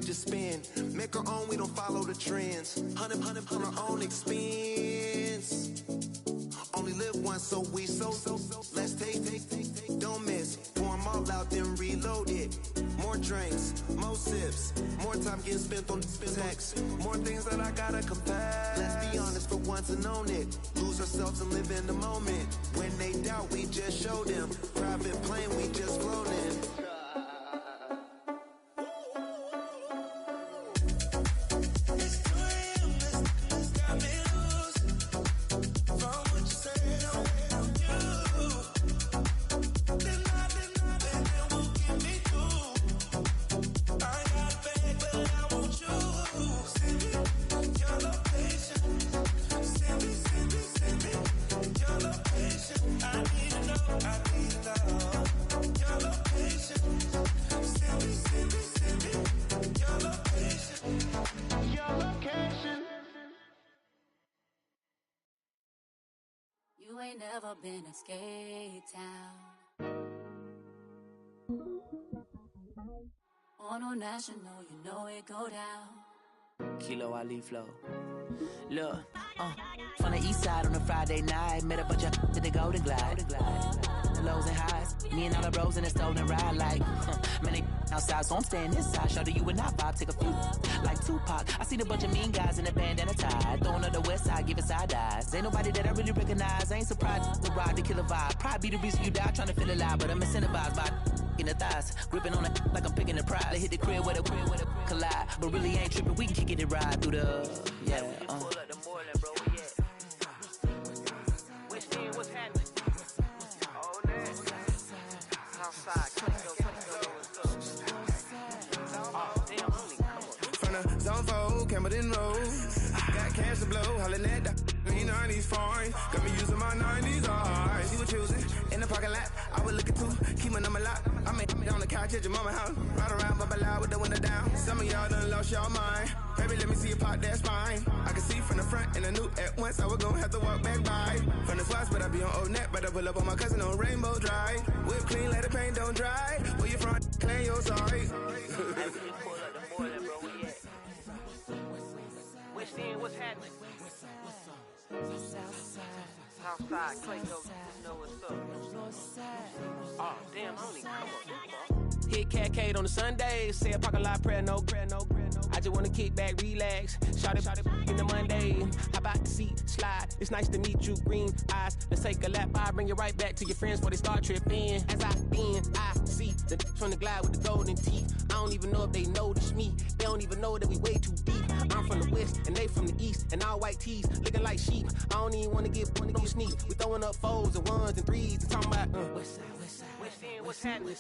Q: Just spend, make our own, we don't follow the trends. 100 on our own expense. Only live once, so we so let's take, don't miss. Pour them all out, then reload it. More drinks, more sips, more time getting spent on text. More things that I gotta confess. Let's be honest for once and own it. Lose ourselves and live in the moment. When they doubt, we just show them. Private plane, we just float in.
F: You ain't never been a skate town. On a national, you know it go down.
G: Kilo Ali flow. Look, from the east side on a Friday night, met a bunch of to the Golden Glide. The lows and highs, me and all the bros in a stolen ride like, man, they outside, so I'm staying this side. Show you and I vibe, take a few like Tupac. I seen a bunch of mean guys in a bandana tie, throwing up the west side, giving side eyes. Ain't nobody that I really recognize. I ain't surprised to ride the killer vibe. Probably be the reason you die, trying to feel alive, but I'm incentivized by in the thighs, gripping on it like I'm picking the prize. They hit the crib where the collide, but really ain't tripping. We can kick it and ride through the
H: Pull up the Moreland, bro. Where you at? What's happening? Oh, man. Outside,
I: From the zone 4, Campbellton Road. Got cash to blow, hollering at the green 90s foreign. Got me using my 90s eyes. She was choosing in the parking lot. I was looking too, keep my number locked. I made on the couch at your mama house. Ride around, bubble loud with the window down. Some of y'all done lost y'all mind. Baby, let me see you pop that spine. I can see from the front and I knew at once I was gonna have to walk back by. From the spots, but I be on Old Neck. But I pull up on my cousin on Rainbow Drive. Whip clean, let the paint don't dry. Where you from? Claim your sorry.
H: What's happening? Southside, Clayco, you know what's up. Oh, damn, I don't even come up. Hit Catcade on the Sundays, say a parking lot prayer, no. I just wanna kick back, relax. Shot it in the Monday. How about the seat slide? It's nice to meet you, green eyes. Let's take a lap by, bring you right back to your friends before they start tripping. As I see the from the glide with the golden teeth. I don't even know if they notice me. They don't even know that we way too deep. I'm from the west and they from the east, and all white tees looking like sheep. I don't even wanna get sneak. We throwing up 4s and 1s and 3s and talking about west side, what's happening?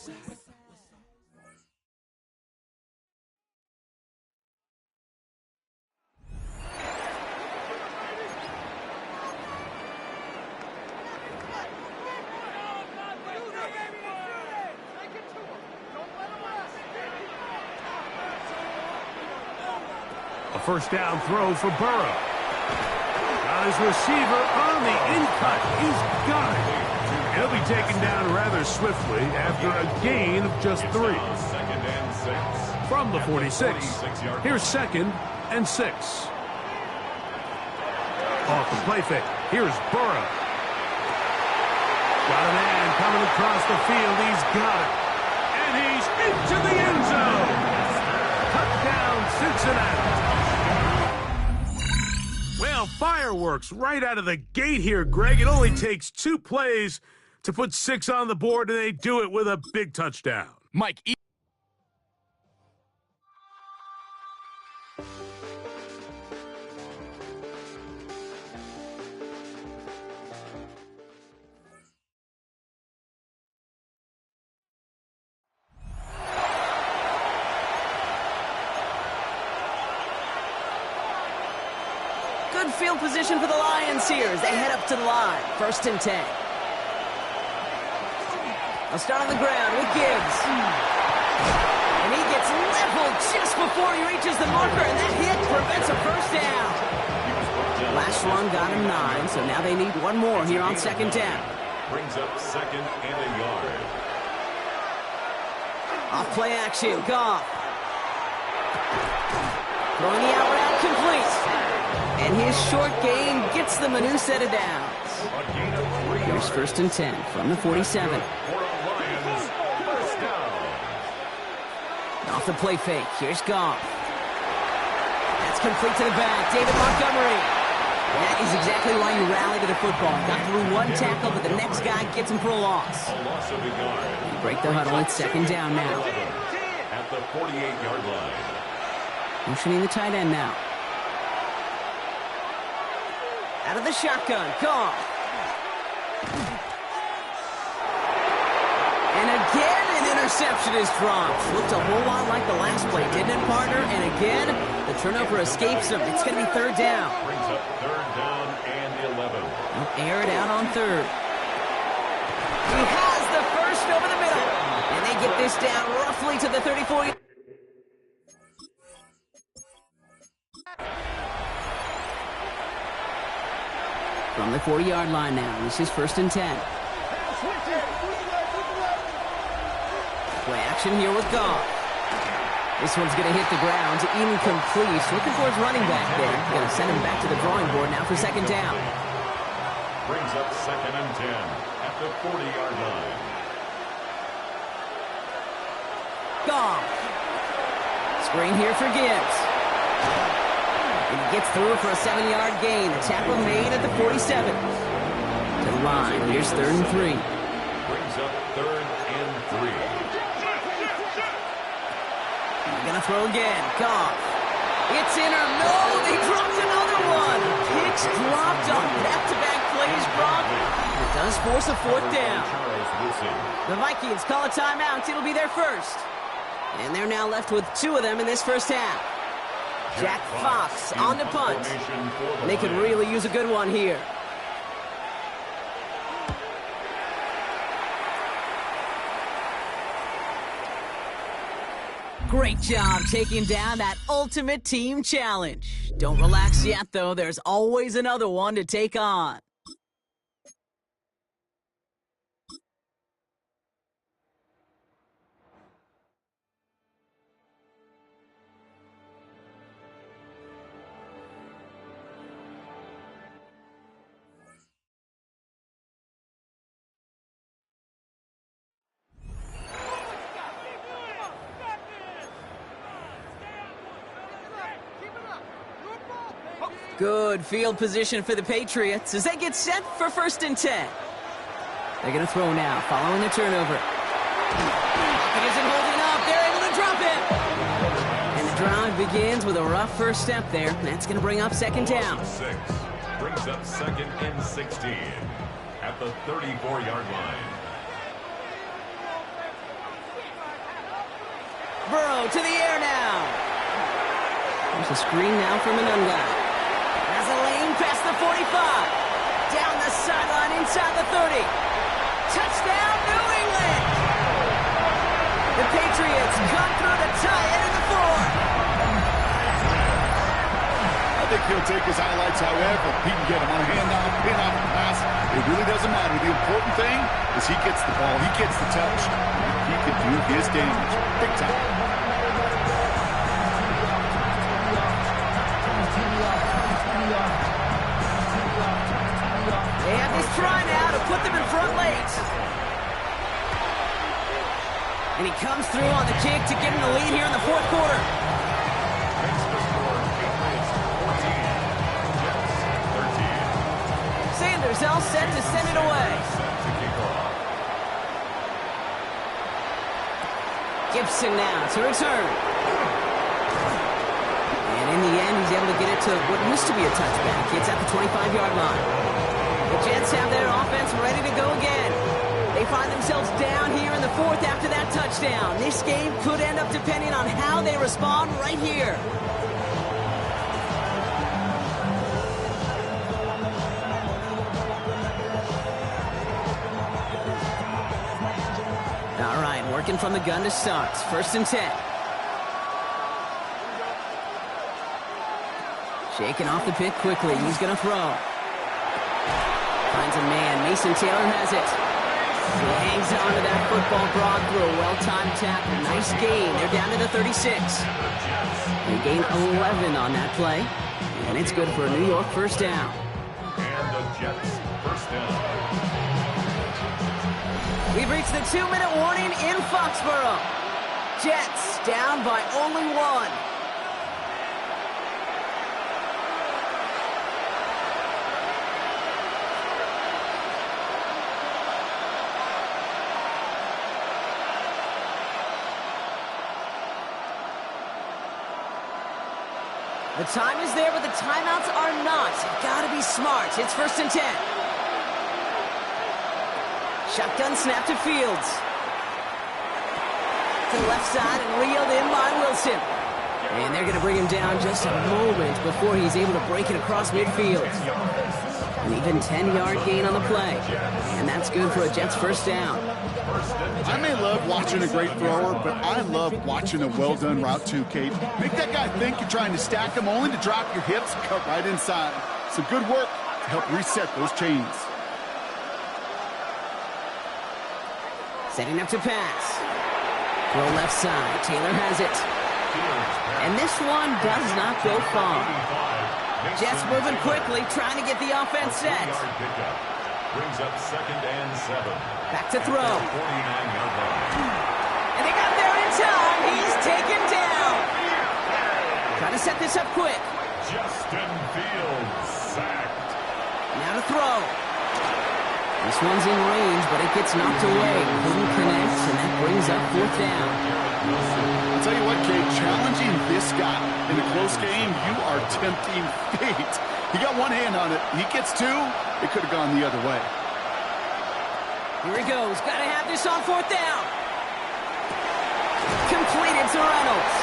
M: A first down throw for Burrow. Got his receiver on the in-cut. He's got it. He'll be taken down rather swiftly after a gain of just 3. From the 46, here's second and 6. Off the play fake. Here's Burrow. Got a man coming across the field. He's got it. And he's into the end zone. Touchdown, Cincinnati. Well, fireworks right out of the gate here, Greg. It only takes 2 plays to put 6 on the board, and they do it with a big touchdown.
N: Mike.
O: Good field position for the Lions here as they head up to the line. 1st and 10. They'll start on the ground with Gibbs. And he gets leveled just before he reaches the marker, and that hit prevents a 1st down. Last one got him 9, so now they need one more here on 2nd down.
C: Brings up 2nd and a yard.
O: Off play action, Goff. Throwing the out route complete. And his short gain gets them a new set of downs. Here's 1st and 10 from the 47. Off the play fake. Here's Goff. That's complete to the back. David Montgomery. That is exactly why you rally to the football. Got through one tackle, but the next guy gets him for a loss. Break the huddle. It's 2nd down now.
C: At the 48-yard line.
O: Motioning the tight end now. Out of the shotgun. Goff. And again, an interception is dropped. Looked a whole lot like the last play, didn't it, partner? And again, the turnover escapes him. It's going to be 3rd down.
C: Brings up 3rd down and 11.
O: They'll air it out on 3rd. He has the 1st over the middle. And they get this down roughly to the 34. From the 40-yard line now, this is 1st and 10. Play action here with Goff. This one's going to hit the ground, incomplete. Looking for his running back there. Going to send him back to the drawing board now for 2nd down.
C: Brings up 2nd and 10 at the 40-yard line.
O: Goff. Screen here for Gibbs. And he gets through for a 7-yard gain. The tackle made at the 47. To the line. Here's 3rd and 3.
C: Brings up 3rd and 3.
O: They're going to throw again. Goff. It's in or no. They dropped another one. Picks dropped on back-to-back plays, Brock. It does force a 4th down. The Vikings call a timeout. It'll be their 1st. And they're now left with 2 of them in this 1st half. Jack Fox on the punt. And they could really use a good one here. Great job taking down that ultimate team challenge. Don't relax yet, though. There's always another one to take on. Good field position for the Patriots as they get set for 1st and 10. They're going to throw now, following the turnover. It isn't holding up. They're able to drop it. And the drive begins with a rough 1st step there. That's going to bring up 2nd down.
C: 6. Brings up 2nd and 16 at the 34-yard line.
O: Burrow to the air now. There's a screen now from Manunga. Has a lane past the 45. Down the sideline inside the 30. Touchdown, New England! The Patriots come through to tie it in the 4th.
P: I think he'll take his highlights however he can get them on a handoff, pin-off, pass. It really doesn't matter. The important thing is he gets the ball, he gets the touch, and he can do his damage. Big time.
O: And he comes through on the kick to get him the lead here in the fourth quarter. Sanders all set to send it away. Gibson now to return. And in the end, he's able to get it to what used to be a touchback. It's at the 25-yard line. The Jets have their offense ready to go again. They find themselves down here in the fourth after that touchdown. This game could end up depending on how they respond right here. All right, working from the gun to start. 1st and 10. Shaking off the pick quickly. He's going to throw. Finds a man. Mason Taylor has it. He hangs on to that football broad through a well-timed tackle. Nice gain. They're down to the 36. They gain 11 on that play. And it's good for a New York first down.
C: And the Jets first down.
O: We've reached the 2-minute warning in Foxborough. Jets down by only 1. The time is there, but the timeouts are not. You've got to be smart. It's 1st and 10. Shotgun snap to Fields. To the left side and reeled in by Wilson. And they're going to bring him down just a moment before he's able to break it across midfield. An even 10-yard gain on the play. And that's good for a Jets first down.
P: I may love watching a great thrower, but I love watching a well-done route too, Kate. Make that guy think you're trying to stack him only to drop your hips and cut right inside. Some good work to help reset those chains.
O: Setting up to pass. Throw left side. Taylor has it. And this one does not go far. Jets moving quickly, trying to get the offense set.
C: Brings up 2nd and 7.
O: Back to throw.
C: 49-yard line.
O: And they got there in time. He's taken down. Trying to set this up quick.
C: Justin Fields sacked.
O: Now to throw. This one's in range, but it gets knocked away. Couldn't connect, and that brings up 4th down.
P: I'll tell you what, Kate, challenging this guy in a close game, you are tempting fate. He got one hand on it. He gets 2. It could have gone the other way.
O: Here he goes. Got to have this on 4th down. Completed to Reynolds.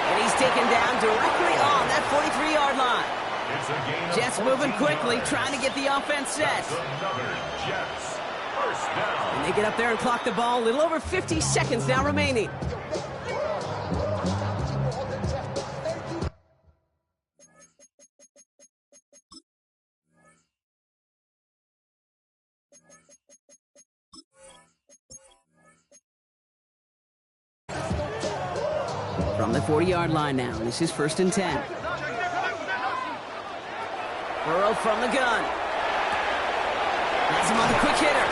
O: And he's taken down directly on that 43-yard line. Jets moving quickly, trying to get the offense set.
C: Another Jets first down.
O: And they get up there and clock the ball. A little over 50 seconds now remaining. From the 40-yard line now, this is 1st and 10. Burrow from the gun. Has him on the quick hitter.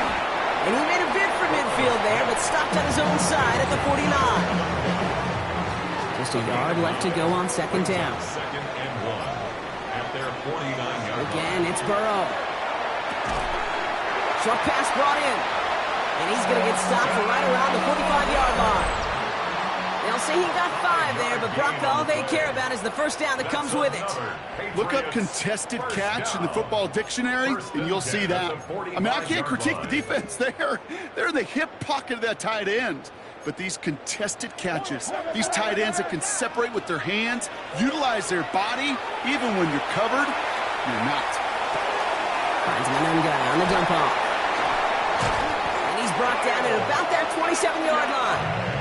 O: And he made a bid for midfield there, but stopped on his own side at the 49. Just a yard left to go on 2nd down.
C: 2nd and 1 at their 49-yard line.
O: Again, it's Burrow. Short pass brought in. And he's going to get stopped for right around the 45-yard line. They'll say he got 5 there, but Brock, all they care about is the first down that comes with it.
P: Look up contested catch in the football dictionary, and you'll see that. I mean, I can't critique the defense there. They're in the hip pocket of that tight end. But these contested catches, these tight ends that can separate with their hands, utilize their body, even when you're covered, you're not.
O: Finds an unknown guy on the dump off. And he's brought down at about that 27-yard line.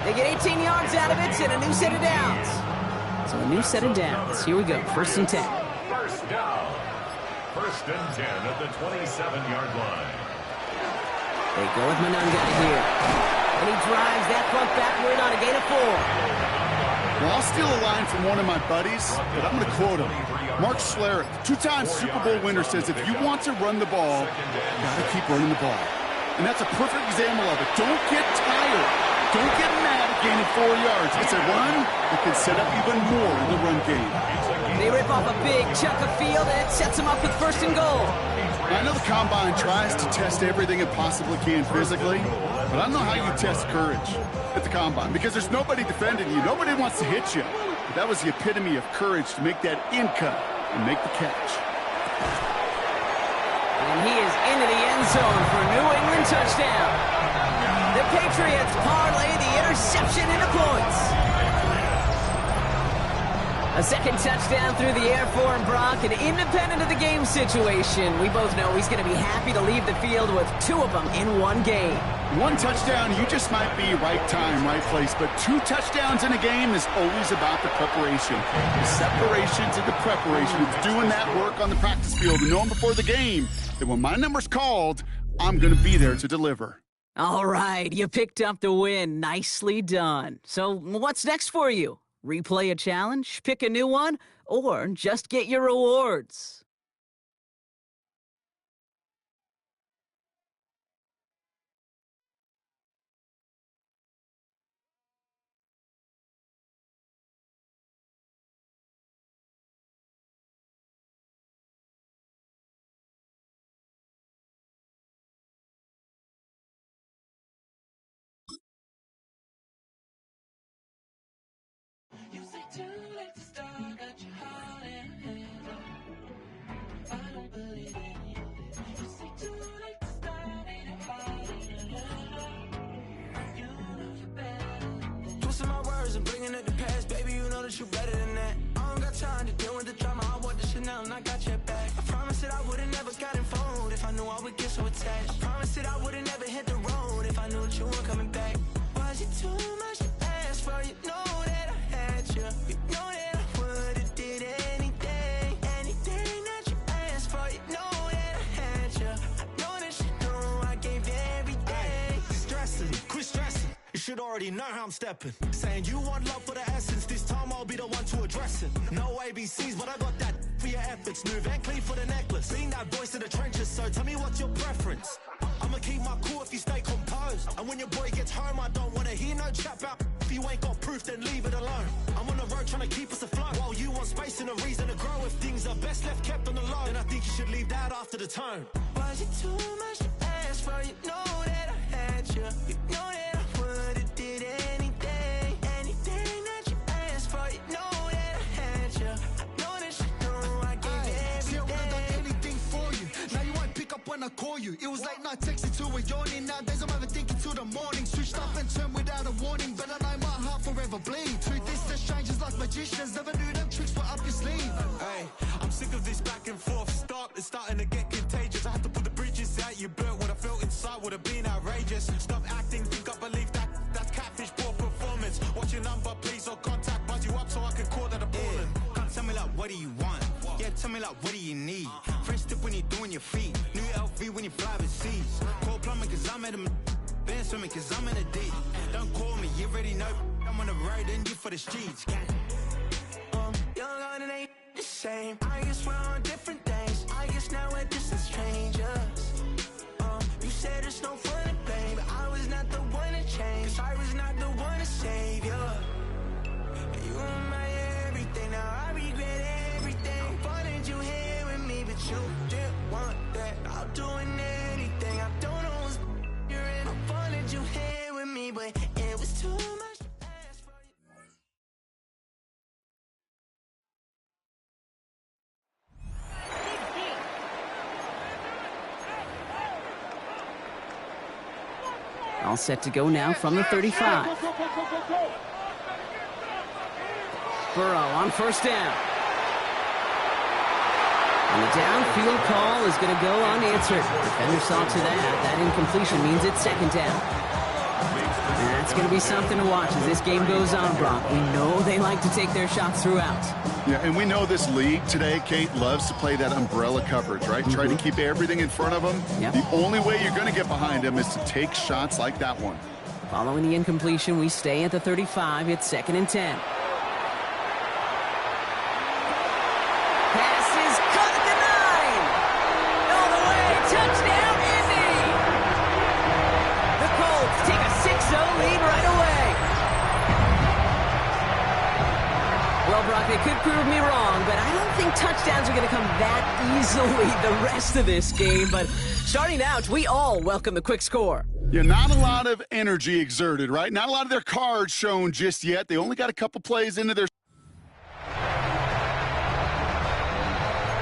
O: They get 18 yards out of it and a new set of downs. So a new set of downs. Here we go. 1st and 10.
C: First down. 1st and 10 at the 27-yard line.
O: They go with Monanga here. And he drives that front backward on a gain of 4.
P: Well, I'll steal a line from one of my buddies, but I'm going to quote him. Mark Schlereth, 2-time Super Bowl winner, says if you want to run the ball, you got to keep running the ball. And that's a perfect example of it. Don't get tired don't get mad at gaining 4 yards. It's a run that can set up even more in the run game.
O: They rip off a big chunk of field, and it sets them up with 1st and goal.
P: I know the Combine tries to test everything it possibly can physically, but I don't know how you test courage at the Combine because there's nobody defending you. Nobody wants to hit you. But that was the epitome of courage to make that in cut and make the catch.
O: And he is into the end zone for a New England touchdown. The Patriots parlay the interception into points. A second touchdown through the air for him, Brock, and independent of the game situation, we both know he's going to be happy to leave the field with 2 of them in one game.
P: 1 touchdown, you just might be right time, right place, but 2 touchdowns in a game is always about the preparation. The separations and the preparation. It's doing that work on the practice field and knowing before the game that when my number's called, I'm going to be there to deliver.
O: All right, you picked up the win. Nicely done. So what's next for you? Replay a challenge, pick a new one, or just get your rewards?
E: Too late to start, got your heart in hand. I don't believe any of it. You say too late to start, ain't it hard in hand? You know you're better than that. Twisting my words and bringing it to pass, baby, you know that you're better than that. I don't got time to deal with the drama, I want the Chanel and I got your back. I promised that I would've never gotten phoned if I knew I would get so attached. I promised that I would've never hit the road if I knew that you weren't coming back. Was it too much to ask for? You know that I had you. You know that I would've did anything that you asked for. You know that I had you. I know that you know I gave you everything.
R: Stressing, quit stressing. You should already know how I'm stepping. Saying you want love for the essence. This time I'll be the one to address it. No ABCs, but I got that for your efforts. Smooth and clean for the necklace. Being that voice in the trenches, so tell me what's your preference. I'ma keep my cool if you stay composed. And when your boy gets home, I don't wanna hear no chat about. If you ain't got proof, then leave it alone. I'm on the road trying to keep us afloat. While you want space and a reason to grow. If things are best left kept on the low, then I think you should leave that after the tone.
E: Was it too much to ask for? You know that I had you. You know that I would've did anything that you asked for. You know that I had you. I know that you know I gave you everything.
R: See, I would've done anything for you. Now you won't pick up when I call you. It was late night texting to a yawning. Nowadays I'm overthinking till the morning. Switched up and turned without a warning, but I know my heart forever bleeds. Truth is that strangers like magicians never knew them tricks were up your sleeve. Hey, I'm sick of this back and forth. It's starting to get contagious. I had to put the bridges out you built. What I felt inside would have been outrageous. Stop acting, think I believe that. That's catfish, poor performance. What's your number, please, or contact. Buzz you up so I can call that a ballin'.
S: Can't tell me like, what do you want? Yeah, tell me like, what do you need? Fresh tip when you're doing your feet. New LV when you fly overseas. Call plumbing cause I'm at a band swimming cause I'm in a deep. Don't call me, you already know. I'm on the road and you for the streets.
E: Young on and ain't the same. I guess we're on different things. I guess now we're distant strangers. You said it's no fun to blame, but I was not the one to change. Cause I was not the one to save you. You were my everything, now I regret everything. I wanted you here with me, but you didn't want that. I'm doing anything, I don't know what's you're in. I wanted you here with me, but it was too much.
O: All set to go now from the 35. Burrow on 1st down. And the downfield call is going to go unanswered. Defender saw to that. That incompletion means it's 2nd down. And that's going to be something to watch as this game goes on, Brock. We know they like to take their shots throughout.
P: Yeah, and we know this league today, Kate, loves to play that umbrella coverage, right? Try to keep everything in front of them.
O: Yep.
P: The only way you're going to get behind them is to take shots like that one.
O: Following the incompletion, we stay at the 35. It's 2nd and 10. Pass is caught at the 9. All the way. Touchdown, Indy. The Colts take a 6-0 lead right away. they could prove me wrong, but I don't think touchdowns are going to come that easily the rest of this game. But starting out, we all welcome the quick score.
P: Yeah, not a lot of energy exerted, right? Not a lot of their cards shown just yet. They only got a couple plays into their...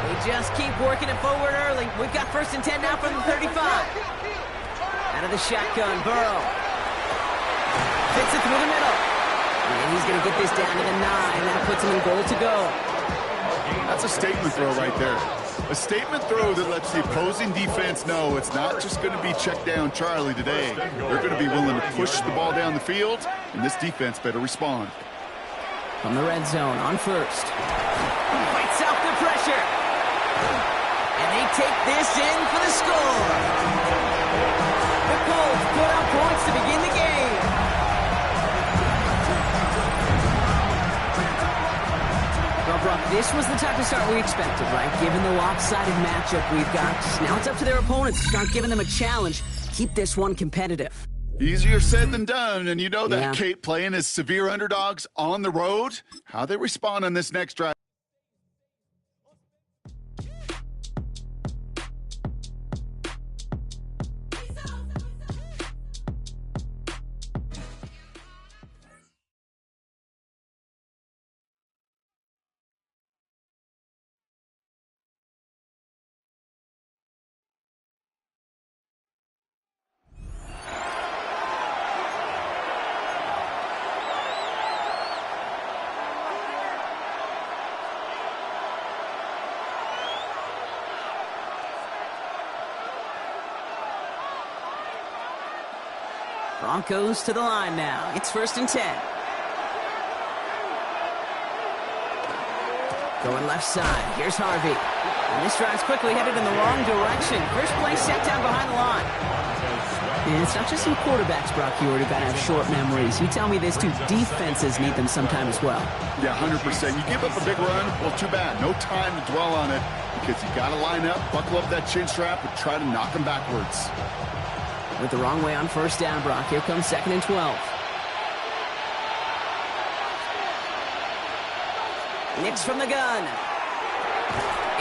O: They just keep working it forward early. We've got 1st and 10 now from the 35. Out of the shotgun, Burrow. Fits it through the middle. And he's going to get this down to the 9. That puts him in goal to go.
P: That's a statement throw right there. A statement throw that lets the opposing defense know it's not just going to be check down Charlie today. They're going to be willing to push the ball down the field, and this defense better respond.
O: From the red zone on 1st. Fights off the pressure. And they take this in for the score. The Colts put up points to begin the game. Well, Brock, this was the type of start we expected, right? Given the lopsided matchup we've got. Now it's up to their opponents to start giving them a challenge. Keep this one competitive.
P: Easier said than done, and you know that, Kate, playing as severe underdogs on the road. How they respond on this next drive.
O: Broncos to the line now. It's 1st and 10. Going left side. Here's Harvey. And this drive's quickly headed in the wrong direction. First play set down behind the line. And it's not just some quarterbacks, Brock, you already got to have short memories. You tell me this too. Defenses need them sometime as well.
P: Yeah, 100%. You give up a big run, well, too bad. No time to dwell on it because you got to line up, buckle up that chin strap, and try to knock them backwards.
O: With the wrong way on 1st down, Brock. Here comes 2nd and 12. Nicks from the gun.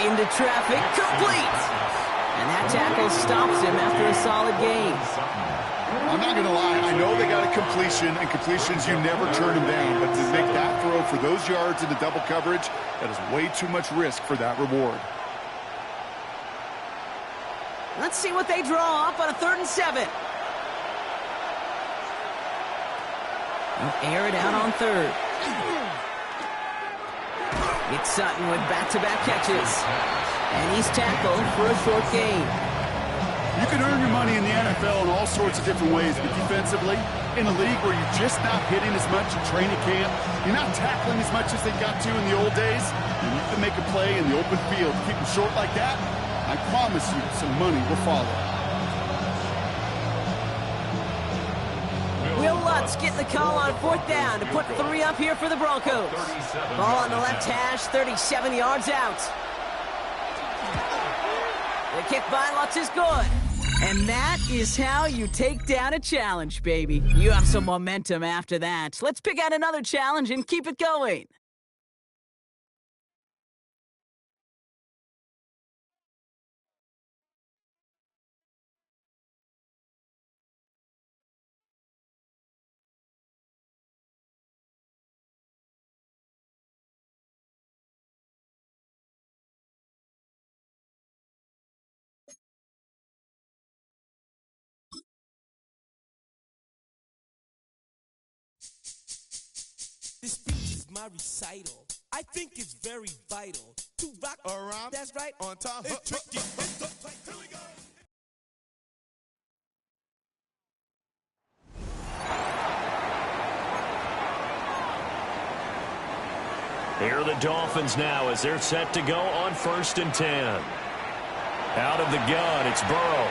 O: Into traffic. Complete. And that tackle stops him after a solid gain.
P: I'm not going to lie. I know they got a completion, and completions, you never turn them down. But to make that throw for those yards into double coverage, that is way too much risk for that reward.
O: Let's see what they draw up on a 3rd and 7. They'll air it out on 3rd. It's Sutton with back-to-back catches. And he's tackled for a short gain.
P: You can earn your money in the NFL in all sorts of different ways, but defensively, in a league where you're just not hitting as much in training camp, you're not tackling as much as they got to in the old days, you need to make a play in the open field. Keep them short like that, I promise you some money will follow.
O: Will Lutz getting the call on 4th down to put 3 up here for the Broncos. Ball on the left hash, 37 yards out. The kick by Lutz is good. And that is how you take down a challenge, baby. You have some momentum after that. Let's pick out another challenge and keep it going.
K: This speech is my recital. I think it's very vital to rock around. That's right. On time. It's tricky. It's the play. Here we go.
A: Here are the Dolphins now as they're set to go on 1st and 10. Out of the gun, it's Burrow.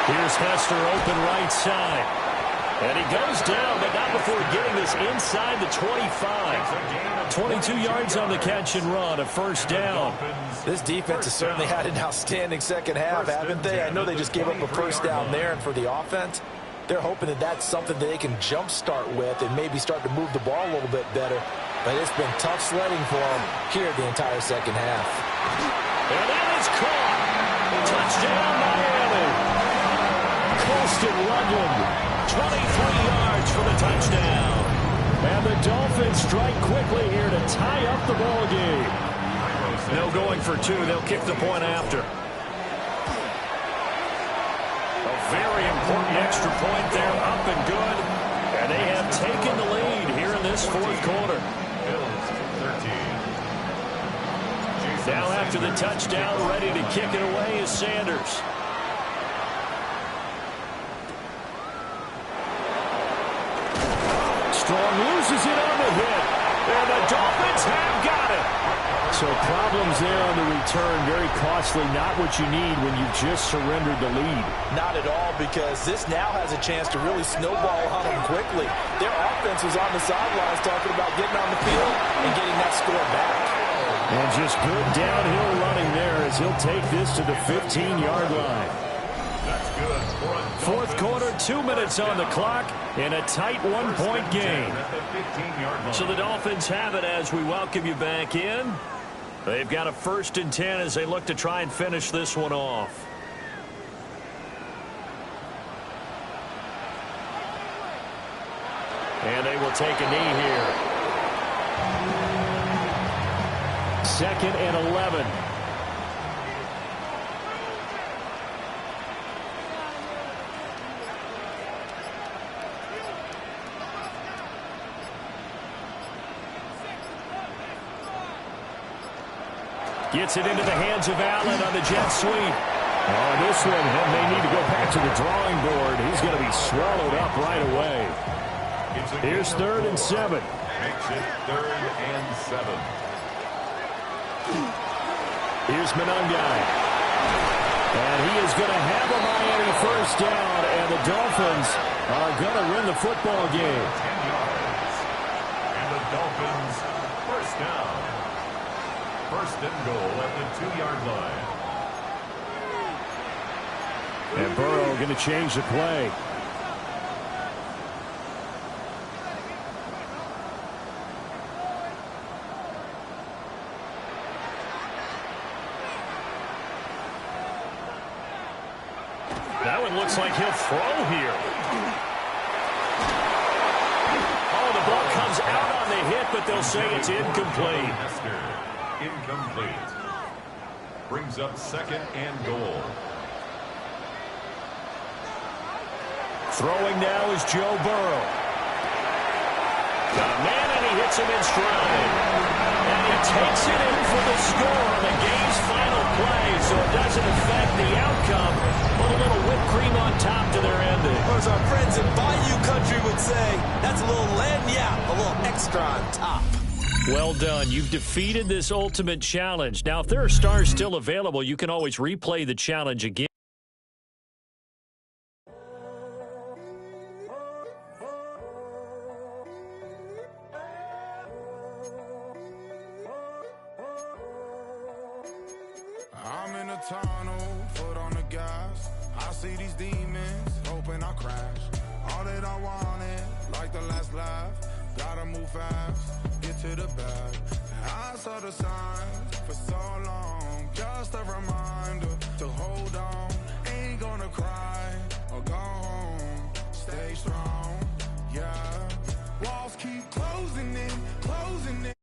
A: Here's Hester open right side. And he goes down, but not before getting this inside the 25. 22 yards on the catch and run, a 1st down.
D: This defense has certainly had an outstanding second half, haven't they? I know they just gave up a 1st down there, and for the offense, they're hoping that that's something that they can jumpstart with and maybe start to move the ball a little bit better. but it's been tough sledding for them here the entire second half.
A: And that is caught. Touchdown, Miami. Colston Loveland, 23 yards for the touchdown. And the Dolphins strike quickly here to tie up the ball game. No going for two. They'll kick the point after. A very important extra point there, up and good. And they have taken the lead here in this fourth quarter. Now after the touchdown, ready to kick it away is Sanders. Strong loses it on the hit. And the Dolphins have got it. So problems there on the return, very costly, not what you need when you've just surrendered the lead.
D: Not at all, because this now has a chance to really snowball on them quickly. Their offense was on the sidelines talking about getting on the field and getting that score back.
A: And just good downhill running there as he'll take this to the 15-yard line.
C: That's good.
A: Fourth quarter, 2 minutes on the clock in a tight one-point game. So the Dolphins have it as we welcome you back in. They've got a 1st and 10 as they look to try and finish this one off. And they will take a knee here. 2nd and 11. Gets it into the hands of Allen on the jet sweep. Oh, this one, and they need to go back to the drawing board. He's going to be swallowed up right away. Here's 3rd and 7.
C: Makes it 3rd and 7.
A: Here's Monangai. And he is going to have a Miami first down, and the Dolphins are going to win the football game.
C: 10 yards. And the Dolphins first down. 1st and goal at the 2-yard line.
A: And Burrow going to change the play. That one looks like he'll throw here. Oh, the ball comes out on the hit, but they'll say it's incomplete.
C: Incomplete. Brings up 2nd and goal.
A: Throwing now is Joe Burrow. Got a man, and he hits him in stride. And he takes it in for the score on the game's final play, so it doesn't affect the outcome. Put a little whipped cream on top to their ending.
B: Or as our friends in Bayou Country would say, that's a little lagniappe, a little extra on top.
A: Well done. You've defeated this ultimate challenge. Now, if there are stars still available, you can always replay the challenge again.
I: I'm in a tunnel, foot on the gas. I see these demons, hoping I crash. All that I wanted, like the last laugh. Gotta move fast, get to the bag. I saw the signs for so long. Just a reminder to hold on. Ain't gonna cry or go home. Stay strong, yeah. Walls keep closing in, closing in.